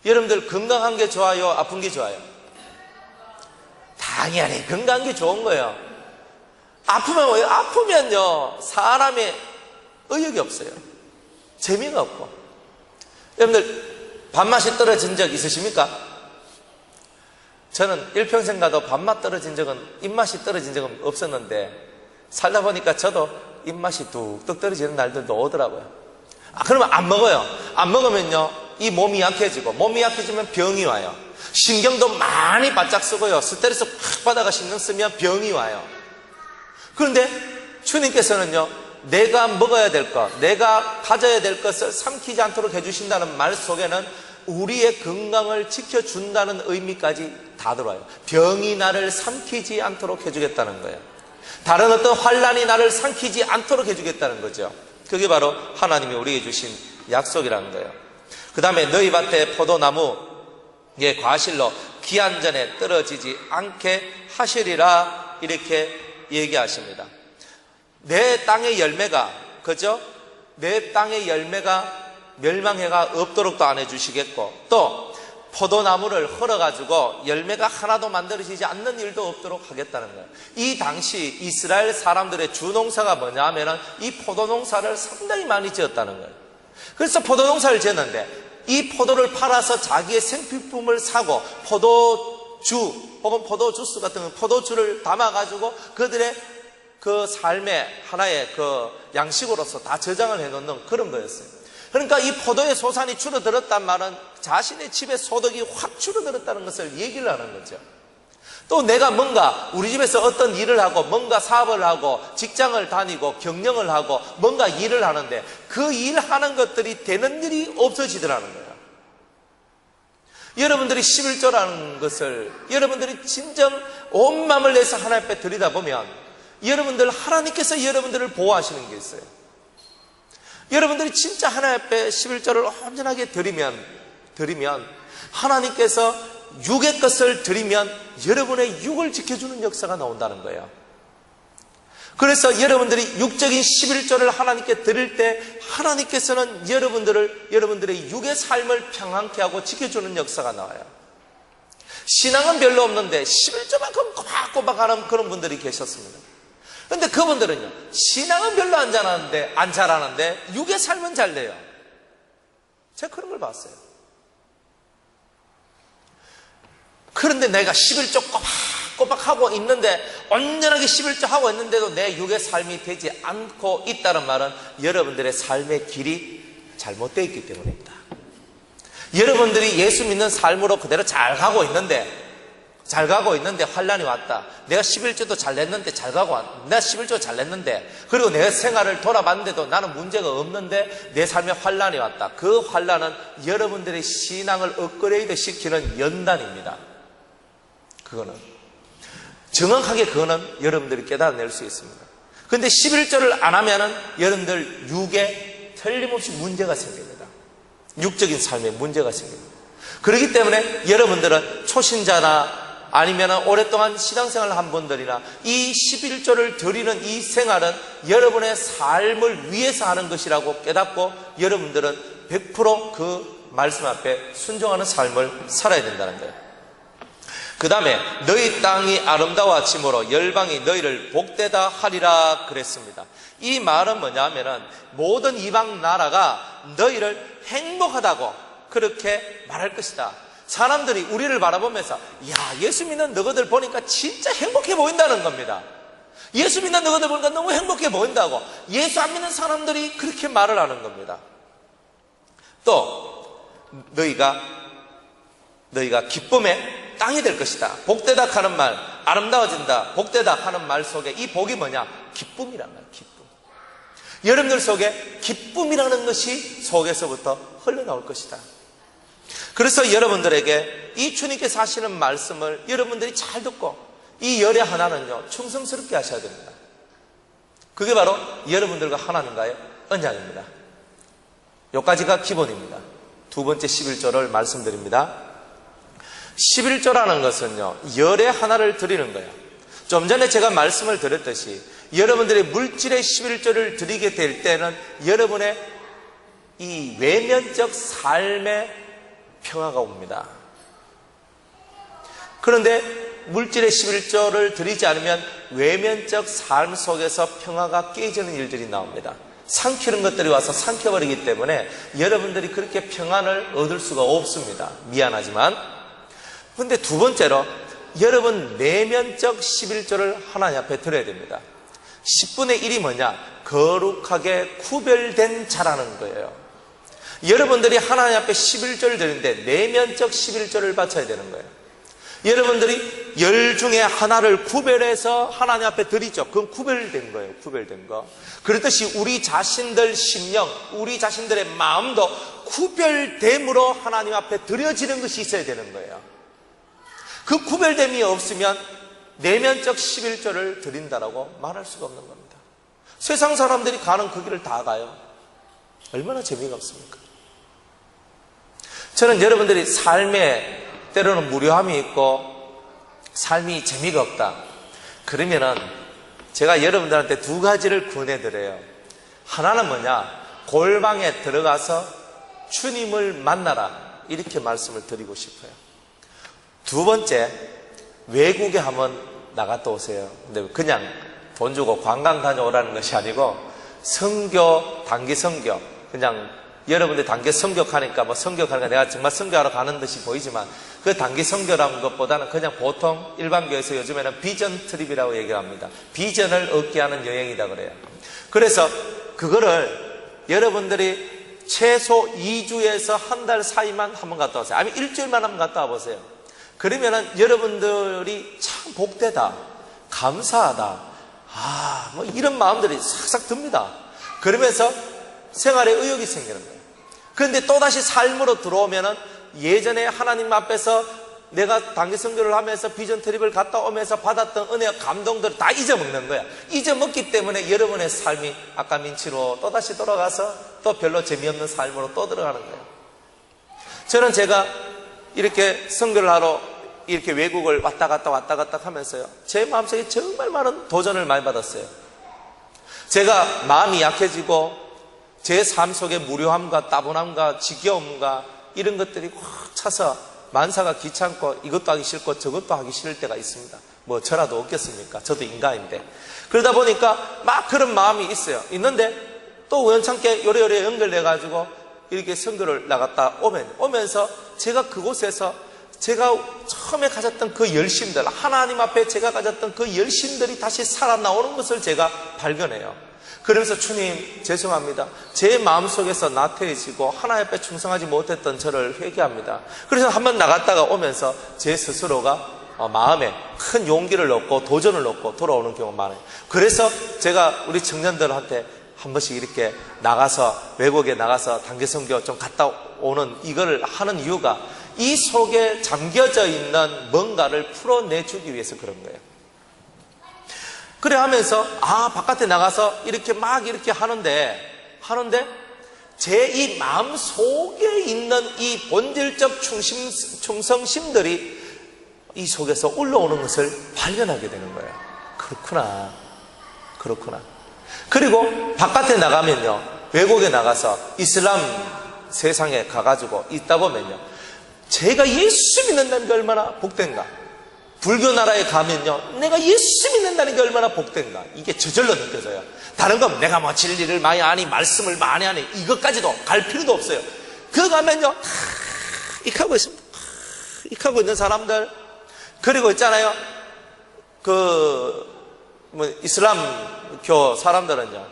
여러분들 건강한 게 좋아요? 아픈 게 좋아요? 당연히 건강한 게 좋은 거예요. 아프면요 사람의 의욕이 없어요. 재미가 없고. 여러분들 밥맛이 떨어진 적 있으십니까? 저는 일평생 가도 밥맛 떨어진 적은, 입맛이 떨어진 적은 없었는데 살다 보니까 저도 입맛이 뚝뚝 떨어지는 날들도 오더라고요. 그러면 안 먹어요. 안 먹으면요 이 몸이 약해지고, 몸이 약해지면 병이 와요. 신경도 많이 바짝 쓰고요, 스트레스 팍 받아가 신경 쓰면 병이 와요. 그런데 주님께서는요 내가 먹어야 될 것, 내가 가져야 될 것을 삼키지 않도록 해주신다는 말 속에는 우리의 건강을 지켜준다는 의미까지 다 들어와요. 병이 나를 삼키지 않도록 해주겠다는 거예요. 다른 어떤 환난이 나를 삼키지 않도록 해주겠다는 거죠. 그게 바로 하나님이 우리에게 주신 약속이라는 거예요. 그 다음에 너희 밭에 포도나무의 과실로 기한 전에 떨어지지 않게 하시리라 이렇게 얘기하십니다. 내 땅의 열매가, 그죠? 내 땅의 열매가 멸망해가 없도록도 안 해주시겠고, 또 포도나무를 헐어가지고 열매가 하나도 만들어지지 않는 일도 없도록 하겠다는 거예요. 이 당시 이스라엘 사람들의 주농사가 뭐냐 하면은 이 포도농사를 상당히 많이 지었다는 거예요. 그래서 포도농사를 지었는데 이 포도를 팔아서 자기의 생필품을 사고 포도주 혹은 포도주스 같은 포도주를 담아가지고 그들의 그 삶의 하나의 그 양식으로서 다 저장을 해놓는 그런 거였어요. 그러니까 이 포도의 소산이 줄어들었단 말은 자신의 집의 소득이 확 줄어들었다는 것을 얘기를 하는 거죠. 또 내가 뭔가 우리 집에서 어떤 일을 하고 뭔가 사업을 하고 직장을 다니고 경영을 하고 뭔가 일을 하는데 그 일하는 것들이 되는 일이 없어지더라는 거예요. 여러분들이 11조라는 것을 여러분들이 진정 온 마음을 내서 하나님 앞에 드리다 보면 여러분들, 하나님께서 여러분들을 보호하시는 게 있어요. 여러분들이 진짜 하나님 앞에 11조를 온전하게 드리면 하나님께서 육의 것을 드리면 여러분의 육을 지켜주는 역사가 나온다는 거예요. 그래서 여러분들이 육적인 11조를 하나님께 드릴 때 하나님께서는 여러분들의 육의 삶을 평안케 하고 지켜주는 역사가 나와요. 신앙은 별로 없는데 11조만큼 꼬박꼬박 하는 그런 분들이 계셨습니다. 그런데 그분들은요, 신앙은 별로 안 잘하는데 육의 삶은 잘 돼요. 제가 그런 걸 봤어요. 그런데 내가 11조 꼬박꼬박 하고 있는데, 온전하게 11조 하고 있는데도 내 육의 삶이 되지 않고 있다는 말은 여러분들의 삶의 길이 잘못되어 있기 때문입니다. 여러분들이 예수 믿는 삶으로 그대로 잘 가고 있는데 환란이 왔다. 내가 11조도 잘 냈는데 내가 11조 잘 냈는데, 그리고 내 생활을 돌아봤는데도 나는 문제가 없는데 내 삶에 환란이 왔다. 그 환란은 여러분들의 신앙을 업그레이드 시키는 연단입니다. 정확하게 그거는 여러분들이 깨달아낼 수 있습니다. 그런데 11조를 안 하면은 여러분들 육에 틀림없이 문제가 생깁니다. 육적인 삶에 문제가 생깁니다. 그렇기 때문에 여러분들은 초신자나 아니면 오랫동안 신앙생활을 한 분들이나 이 11조를 드리는 이 생활은 여러분의 삶을 위해서 하는 것이라고 깨닫고 여러분들은 100% 그 말씀 앞에 순종하는 삶을 살아야 된다는 거예요. 그 다음에 너희 땅이 아름다워짐으로 열방이 너희를 복되다 하리라 그랬습니다. 이 말은 뭐냐면은 모든 이방 나라가 너희를 행복하다고 그렇게 말할 것이다. 사람들이 우리를 바라보면서 야, 예수 믿는 너희들 보니까 진짜 행복해 보인다는 겁니다. 예수 믿는 너희들 보니까 너무 행복해 보인다고 예수 안 믿는 사람들이 그렇게 말을 하는 겁니다. 또 너희가 기쁨의 땅이 될 것이다. 복되다 하는 말, 아름다워진다, 복되다 하는 말 속에 이 복이 뭐냐? 기쁨이란 말이에요. 기쁨. 여러분들 속에 기쁨이라는 것이 속에서부터 흘러나올 것이다. 그래서 여러분들에게 이 주님께서 하시는 말씀을 여러분들이 잘 듣고 이 열의 하나는요, 충성스럽게 하셔야 됩니다. 그게 바로 여러분들과 하나님과의 언약입니다. 여기까지가 기본입니다. 두 번째 11조를 말씀드립니다. 11조라는 것은요, 열의 하나를 드리는 거예요. 좀 전에 제가 말씀을 드렸듯이 여러분들의 물질의 11조를 드리게 될 때는 여러분의 이 외면적 삶의 평화가 옵니다. 그런데 물질의 11조를 드리지 않으면 외면적 삶 속에서 평화가 깨지는 일들이 나옵니다. 삼키는 것들이 와서 삼켜버리기 때문에 여러분들이 그렇게 평안을 얻을 수가 없습니다. 미안하지만. 그런데 두 번째로 여러분 내면적 11조를 하나님 앞에 드려야 됩니다. 10분의 1이 뭐냐? 거룩하게 구별된 자라는 거예요. 여러분들이 하나님 앞에 11조를 드리는데 내면적 11조를 바쳐야 되는 거예요. 여러분들이 열 중에 하나를 구별해서 하나님 앞에 드리죠. 그건 구별된 거예요. 구별된 거. 그렇듯이 우리 자신들 심령, 우리 자신들의 마음도 구별됨으로 하나님 앞에 드려지는 것이 있어야 되는 거예요. 그 구별됨이 없으면 내면적 11조를 드린다라고 말할 수가 없는 겁니다. 세상 사람들이 가는 그 길을 다 가요. 얼마나 재미가 없습니까? 저는 여러분들이 삶에 때로는 무료함이 있고 삶이 재미가 없다. 그러면은 제가 여러분들한테 두 가지를 권해드려요. 하나는 뭐냐? 골방에 들어가서 주님을 만나라. 이렇게 말씀을 드리고 싶어요. 두 번째, 외국에 한번 나갔다 오세요. 근데 그냥 돈 주고 관광 다녀오라는 것이 아니고 선교, 단기 선교, 그냥 여러분들 단기 선교하니까 선교하니까 내가 정말 선교하러 가는 듯이 보이지만 그 단기 선교라는 것보다는 그냥 보통 일반 교회에서 요즘에는 비전 트립이라고 얘기합니다. 비전을 얻게 하는 여행이다 그래요. 그래서 그거를 여러분들이 최소 2주에서 한 달 사이만 한번 갔다 오세요. 아니면 일주일만 한번 갔다 와보세요. 그러면은 여러분들이 참 복되다, 감사하다, 이런 마음들이 싹싹 듭니다. 그러면서 생활에 의욕이 생기는 거예요. 그런데 또다시 삶으로 들어오면은 예전에 하나님 앞에서 내가 단기 선교를 하면서 비전 트립을 갔다 오면서 받았던 은혜와 감동들을 다 잊어먹는 거야. 잊어먹기 때문에 여러분의 삶이 아까 민치로 또다시 돌아가서 또 별로 재미없는 삶으로 또 들어가는 거예요. 저는 제가 이렇게 선교를 하러 이렇게 외국을 왔다 갔다 하면서요, 제 마음속에 정말 많은 도전을 많이 받았어요. 제가 마음이 약해지고 제 삶 속에 무료함과 따분함과 지겨움과 이런 것들이 확 차서 만사가 귀찮고 이것도 하기 싫고 저것도 하기 싫을 때가 있습니다. 뭐 저라도 없겠습니까? 저도 인간인데. 그러다 보니까 막 그런 마음이 있어요. 있는데 또 우연찮게 요래요래 연결돼가지고 이렇게 선교를 나갔다 오면서 제가 그곳에서 제가 처음에 가졌던 그 열심들, 하나님 앞에 제가 가졌던 그 열심들이 다시 살아나오는 것을 제가 발견해요. 그러면서 주님 죄송합니다. 제 마음속에서 나태해지고 하나님 앞에 충성하지 못했던 저를 회개합니다. 그래서 한번 나갔다가 오면서 제 스스로가 마음에 큰 용기를 얻고 도전을 얻고 돌아오는 경우가 많아요. 그래서 제가 우리 청년들한테 한 번씩 이렇게 나가서 외국에 나가서 단기 선교 좀 갔다 오는 이걸 하는 이유가 이 속에 잠겨져 있는 뭔가를 풀어내주기 위해서 그런 거예요. 그래 하면서 바깥에 나가서 이렇게 막 이렇게 하는데 제 이 마음 속에 있는 이 본질적 충성심들이 이 속에서 올라오는 것을 발견하게 되는 거예요. 그렇구나. 그리고 바깥에 나가면요, 외국에 나가서 이슬람 세상에 가가지고 있다 보면요, 제가 예수 믿는다는 게 얼마나 복된가. 불교 나라에 가면요, 내가 예수 믿는다는 게 얼마나 복된가. 이게 저절로 느껴져요. 다른 건 내가 뭐 진리를 많이 아니, 말씀을 많이 하니, 이것까지도 갈 필요도 없어요. 그 가면요, 이렇게 하고 있습니다. 이렇게 하고 있는 사람들. 그리고 있잖아요, 이슬람교 사람들은요,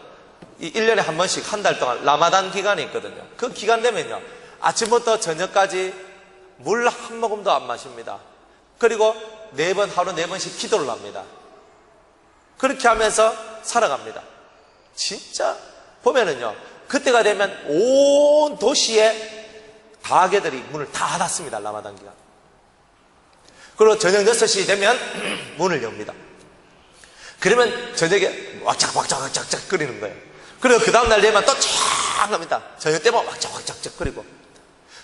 1년에 한 번씩 한 달 동안 라마단 기간이 있거든요. 그 기간 되면요, 아침부터 저녁까지 물 한 모금도 안 마십니다. 그리고 하루 4번씩 기도를 합니다. 그렇게 하면서 살아갑니다. 진짜 보면은요, 그때가 되면 온 도시의 가게들이 문을 다 닫습니다. 라마단 기간. 그리고 저녁 6시 되면 문을 엽니다. 그러면 저녁에 왁짝왁짝왁짝 끓이는 거예요. 그리고 그 다음날 되면 또 쫙 합니다. 저녁 때면 왁짝왁짝 끓이고.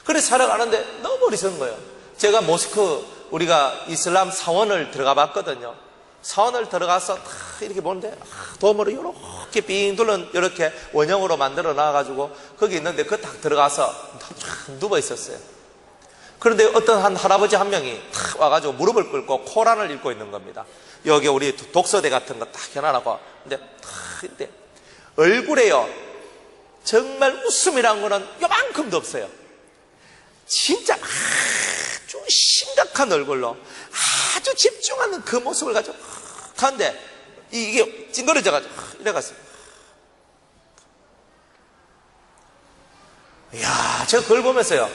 그래서 살아가는데 너무 어리석은 거예요. 제가 모스크, 우리가 이슬람 사원을 들어가 봤거든요. 사원을 들어가서 이렇게 보는데 도움으로 이렇게 빙 둘른 이렇게 원형으로 만들어 놔가지고 거기 있는데 그 딱 들어가서 누워 있었어요. 그런데 어떤 한 할아버지 한 명이 탁 와가지고 무릎을 꿇고 코란을 읽고 있는 겁니다. 여기 우리 독서대 같은 거 딱 해놔라고. 근데 얼굴에요, 정말 웃음이란 거는 요만큼도 없어요. 진짜 아주 심각한 얼굴로 아주 집중하는 그 모습을 가지고 하는데 이게 찡그러져가지고 이래갔어요. 이야, 제가 그걸 보면서요,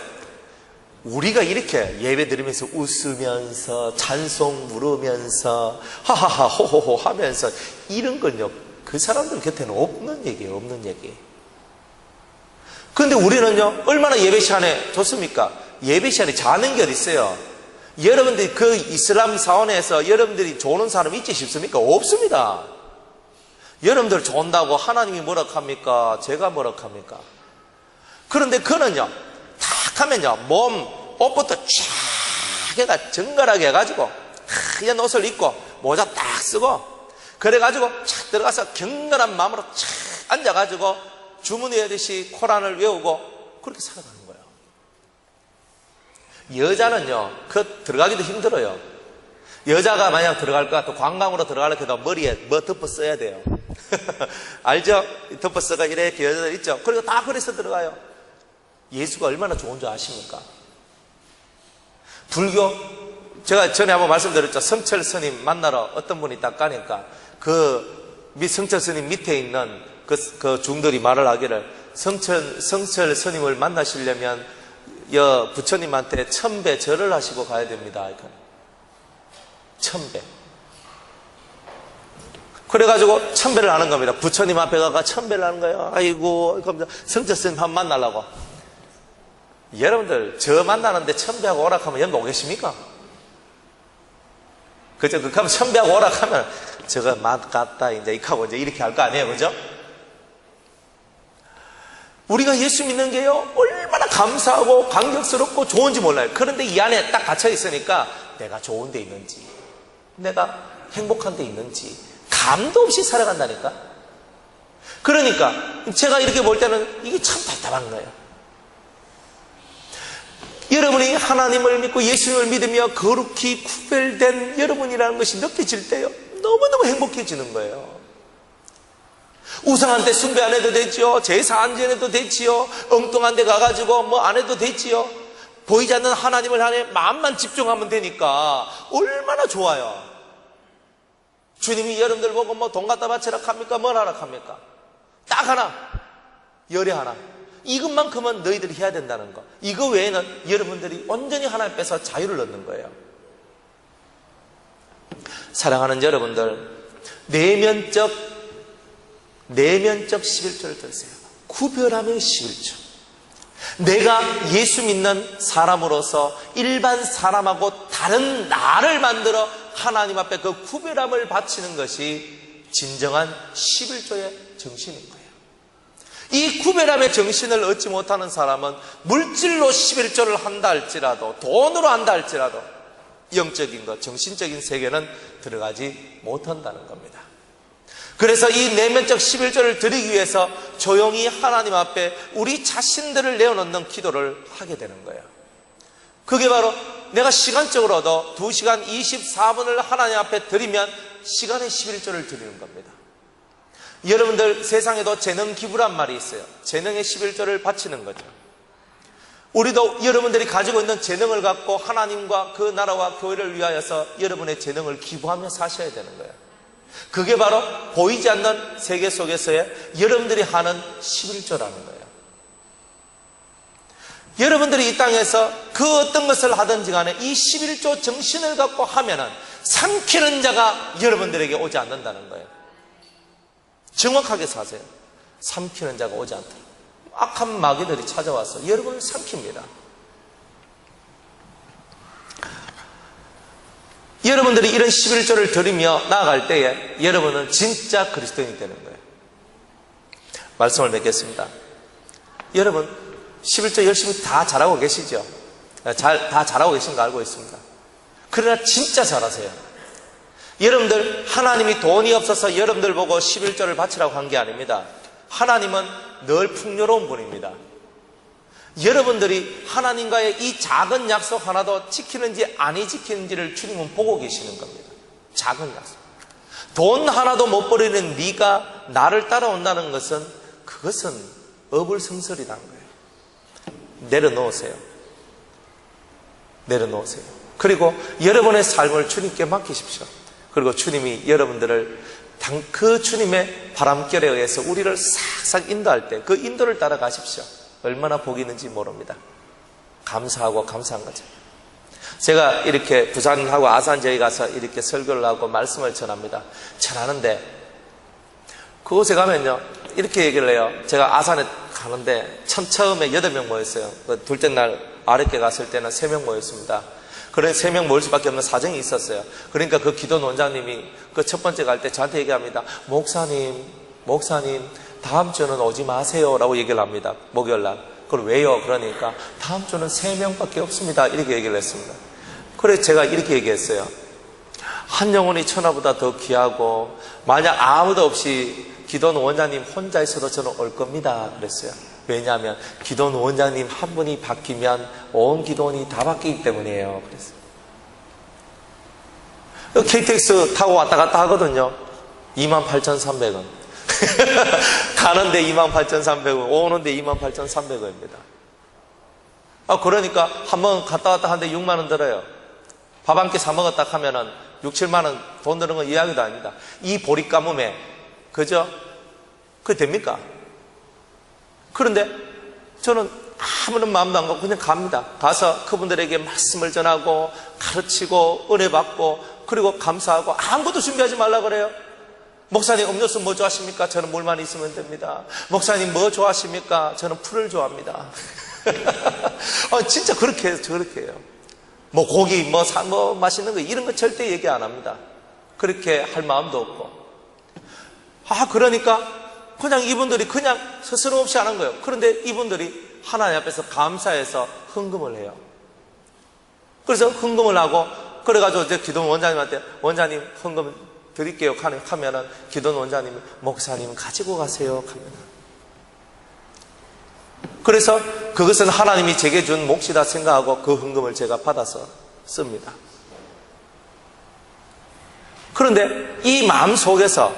우리가 이렇게 예배 드리면서 웃으면서 찬송 부르면서 하하하 호호호 하면서 이런 건요, 그 사람들 곁에는 없는 얘기예요. 없는 얘기. 그런데 우리는요, 얼마나 예배 시간에 좋습니까? 예배 시간에 자는 게 어디 있어요? 여러분들이 그 이슬람 사원에서 여러분들이 좋은 사람 있지 싶습니까? 없습니다. 여러분들 좋은다고 하나님이 뭐라 합니까? 제가 뭐라 합니까? 그런데 그는요, 탁 하면요, 옷부터 쫙 해가 정갈하게 해가지고 하얀 옷을 입고 모자 딱 쓰고 그래가지고 착 들어가서 경건한 마음으로 착 앉아가지고 주문하듯이 코란을 외우고 그렇게 살아가는 거예요. 여자는요, 들어가기도 힘들어요. 여자가 만약 들어갈 것 같아 관광으로 들어가려고 해도 머리에 뭐 덮어 써야 돼요. 알죠? 덮어 써가 이렇게 여자들 있죠? 그리고 다 그래서 들어가요. 예수가 얼마나 좋은 줄 아십니까? 불교, 제가 전에 한번 말씀드렸죠. 성철 스님 만나러 어떤 분이 딱 가니까 성철 스님 밑에 있는 그 중들이 말을 하기를, 성철 스님을 만나시려면 부처님한테 1000배 절을 하시고 가야 됩니다. 1000배. 그래가지고 1000배를 하는 겁니다. 부처님 앞에 가가 1000배를 하는 거예요. 아이고, 성철 스님 한 번 만나려고. 여러분들, 저 만나는데 1000배하고 오락하면 연락 오겠습니까? 그죠? 그 하면 선배하고 오락하면 저거 맛 같다 이제 이하고 이제 이렇게 할 거 아니에요, 그죠? 우리가 예수 믿는 게요 얼마나 감사하고 감격스럽고 좋은지 몰라요. 그런데 이 안에 딱 갇혀 있으니까 내가 좋은 데 있는지, 내가 행복한 데 있는지 감도 없이 살아간다니까. 그러니까 제가 이렇게 볼 때는 이게 참 답답한 거예요. 여러분이 하나님을 믿고 예수님을 믿으며 거룩히 구별된 여러분이라는 것이 느껴질 때요 너무너무 행복해지는 거예요. 우상한 데 숭배 안 해도 되지요. 제사 안 지내도 되지요. 엉뚱한 데 가가지고 뭐 안 해도 되지요. 보이지 않는 하나님을 향해 마음만 집중하면 되니까 얼마나 좋아요. 주님이 여러분들 보고 뭐 돈 갖다 바치라 합니까? 뭘 하라 합니까? 딱 하나, 열애 하나. 이것만큼은 너희들이 해야 된다는 거. 이거 외에는 여러분들이 온전히 하나님 앞에서 자유를 얻는 거예요. 사랑하는 여러분들, 내면적 11조를 들으세요. 구별함의 11조. 내가 예수 믿는 사람으로서 일반 사람하고 다른 나를 만들어 하나님 앞에 그 구별함을 바치는 것이 진정한 11조의 정신인 거예요. 이 구별함의 정신을 얻지 못하는 사람은 물질로 11조를 한다 할지라도, 돈으로 한다 할지라도 영적인 것, 정신적인 세계는 들어가지 못한다는 겁니다. 그래서 이 내면적 11조를 드리기 위해서 조용히 하나님 앞에 우리 자신들을 내어놓는 기도를 하게 되는 거예요. 그게 바로 내가 시간적으로도 2시간 24분을 하나님 앞에 드리면 시간의 11조를 드리는 겁니다. 여러분들 세상에도 재능 기부란 말이 있어요. 재능의 11조를 바치는 거죠. 우리도 여러분들이 가지고 있는 재능을 갖고 하나님과 그 나라와 교회를 위하여서 여러분의 재능을 기부하며 사셔야 되는 거예요. 그게 바로 보이지 않는 세계 속에서의 여러분들이 하는 11조라는 거예요. 여러분들이 이 땅에서 그 어떤 것을 하든지 간에 이 11조 정신을 갖고 하면은 삼키는 자가 여러분들에게 오지 않는다는 거예요. 정확하게 사세요. 삼키는 자가 오지 않다. 악한 마귀들이 찾아와서 여러분을 삼킵니다. 여러분들이 이런 11조를 드리며 나아갈 때에 여러분은 진짜 그리스도인이 되는 거예요. 말씀을 맺겠습니다. 여러분 11조 열심히 다 잘하고 계시죠? 다 잘하고 계신 거 알고 있습니다. 그러나 진짜 잘하세요. 여러분들 하나님이 돈이 없어서 여러분들 보고 11조를 바치라고 한 게 아닙니다. 하나님은 늘 풍요로운 분입니다. 여러분들이 하나님과의 이 작은 약속 하나도 지키는지 아니 지키는지를 주님은 보고 계시는 겁니다. 작은 약속. 돈 하나도 못 버리는 네가 나를 따라온다는 것은 그것은 어불성설이라는 거예요. 내려놓으세요. 내려놓으세요. 그리고 여러분의 삶을 주님께 맡기십시오. 그리고 주님이 여러분들을 그 주님의 바람결에 의해서 우리를 싹싹 인도할 때 그 인도를 따라가십시오. 얼마나 복이 있는지 모릅니다. 감사하고 감사한 거죠. 제가 이렇게 부산하고 아산 지역에 가서 이렇게 설교를 하고 말씀을 전합니다. 전하는데 그곳에 가면요 이렇게 얘기를 해요. 제가 아산에 가는데 처음에 8명 모였어요. 둘째 날 아랫게 갔을 때는 3명 모였습니다. 그래 3명 모일 수밖에 없는 사정이 있었어요. 그러니까 그 기도 원장님이 그 첫 번째 갈 때 저한테 얘기합니다. 목사님 다음 주는 오지 마세요 라고 얘기를 합니다. 목요일날. 그걸 왜요? 그러니까 다음 주는 3명밖에 없습니다 이렇게 얘기를 했습니다. 그래서 제가 이렇게 얘기했어요. 한 영혼이 천하보다 더 귀하고 만약 아무도 없이 기도원 원장님 혼자 있어도 저는 올 겁니다 그랬어요. 왜냐하면 기도원 원장님 한 분이 바뀌면 온 기도원이 다 바뀌기 때문이에요 그랬어요. KTX 타고 왔다 갔다 하거든요. 28,300원 가는데 28,300원 오는데 28,300원입니다. 그러니까 한번 갔다 왔다 하는데 6만원 들어요. 밥 한 끼 사 먹었다 하면은 6, 7만원 돈 드는 건 이야기도 아닙니다. 이 보릿 가뭄에 그죠? 그게 됩니까? 그런데 저는 아무런 마음도 안 갖고 그냥 갑니다. 가서 그분들에게 말씀을 전하고 가르치고 은혜 받고 그리고 감사하고 아무것도 준비하지 말라 그래요. 목사님 음료수 뭐 좋아하십니까? 저는 물만 있으면 됩니다. 목사님 뭐 좋아하십니까? 저는 풀을 좋아합니다. 진짜 그렇게 해요. 뭐 고기, 뭐 맛있는 거 이런 거 절대 얘기 안 합니다. 그렇게 할 마음도 없고. 그러니까 그냥 이분들이 그냥 스스럼 없이 하는 거예요. 그런데 이분들이 하나님 앞에서 감사해서 헌금을 해요. 그래서 헌금을 하고, 그래가지고 이제 기도원 원장님한테 원장님 헌금 드릴게요 하면은 기도원 원장님이 목사님 가지고 가세요 하면. 그래서 그것은 하나님이 제게 준 몫이다 생각하고 그 헌금을 제가 받아서 씁니다. 그런데 이 마음 속에서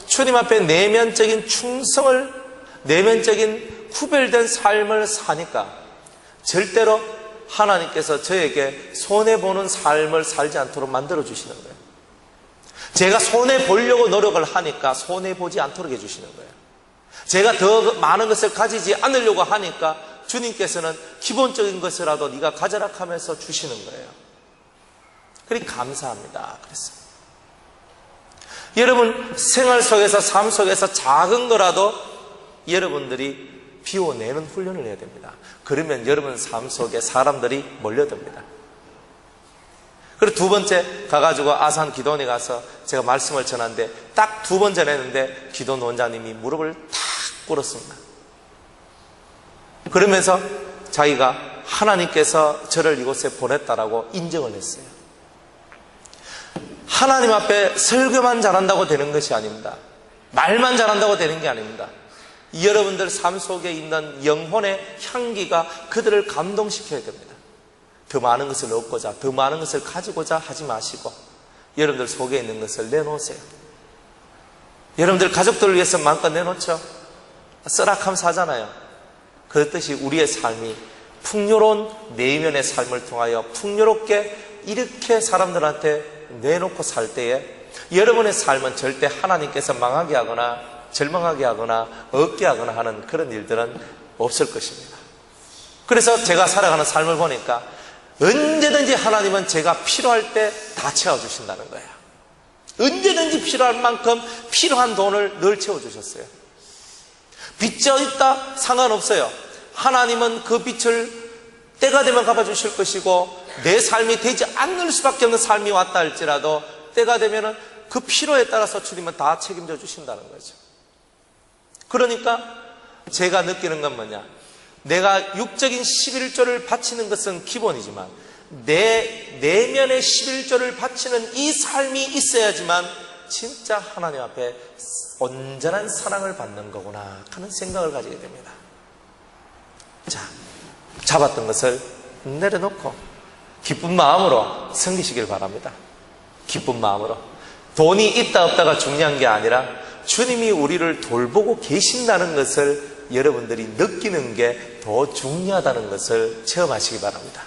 주님 앞에 내면적인 충성을, 내면적인 구별된 삶을 사니까 절대로 하나님께서 저에게 손해보는 삶을 살지 않도록 만들어주시는 거예요. 제가 손해보려고 노력을 하니까 손해보지 않도록 해주시는 거예요. 제가 더 많은 것을 가지지 않으려고 하니까 주님께서는 기본적인 것이라도 네가 가져라 하면서 주시는 거예요. 그리 감사합니다. 그랬어요. 여러분 생활 속에서, 삶 속에서 작은 거라도 여러분들이 비워내는 훈련을 해야 됩니다. 그러면 여러분 삶 속에 사람들이 몰려듭니다. 그리고 두 번째 가가지고 아산 기도원에 가서 제가 말씀을 전하는데 딱 두 번 전했는데 기도원 원장님이 무릎을 탁 꿇었습니다. 그러면서 자기가 하나님께서 저를 이곳에 보냈다라고 인정을 했어요. 하나님 앞에 설교만 잘한다고 되는 것이 아닙니다. 말만 잘한다고 되는 게 아닙니다. 여러분들 삶 속에 있는 영혼의 향기가 그들을 감동시켜야 됩니다. 더 많은 것을 얻고자, 더 많은 것을 가지고자 하지 마시고 여러분들 속에 있는 것을 내놓으세요. 여러분들 가족들을 위해서 마음껏 내놓죠. 쓰락하면 사잖아요. 그렇듯이 우리의 삶이 풍요로운 내면의 삶을 통하여 풍요롭게 이렇게 사람들한테 내놓고 살 때에 여러분의 삶은 절대 하나님께서 망하게 하거나 절망하게 하거나 없게 하거나 하는 그런 일들은 없을 것입니다. 그래서 제가 살아가는 삶을 보니까 언제든지 하나님은 제가 필요할 때 다 채워주신다는 거예요. 언제든지 필요할 만큼 필요한 돈을 늘 채워주셨어요. 빚져 있다 상관없어요. 하나님은 그 빚을 때가 되면 갚아주실 것이고 내 삶이 되지 않을 수밖에 없는 삶이 왔다 할지라도 때가 되면 그 필요에 따라서 주님은 다 책임져 주신다는 거죠. 그러니까 제가 느끼는 건 뭐냐, 내가 육적인 11조를 바치는 것은 기본이지만 내 내면의 11조를 바치는 이 삶이 있어야지만 진짜 하나님 앞에 온전한 사랑을 받는 거구나 하는 생각을 가지게 됩니다. 자, 잡았던 것을 내려놓고 기쁜 마음으로 섬기시길 바랍니다. 기쁜 마음으로. 돈이 있다 없다가 중요한 게 아니라 주님이 우리를 돌보고 계신다는 것을 여러분들이 느끼는 게 더 중요하다는 것을 체험하시기 바랍니다.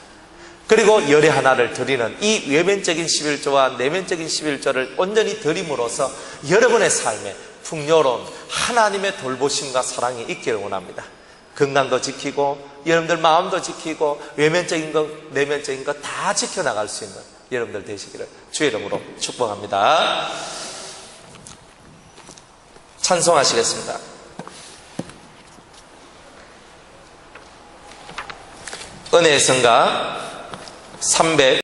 그리고 열의 하나를 드리는 이 외면적인 11조와 내면적인 11조를 온전히 드림으로써 여러분의 삶에 풍요로운 하나님의 돌보심과 사랑이 있기를 원합니다. 건강도 지키고 여러분들 마음도 지키고 외면적인 것 내면적인 것 다 지켜나갈 수 있는 여러분들 되시기를 주의 이름으로 축복합니다. 찬송하시겠습니다. 은혜의 성가 300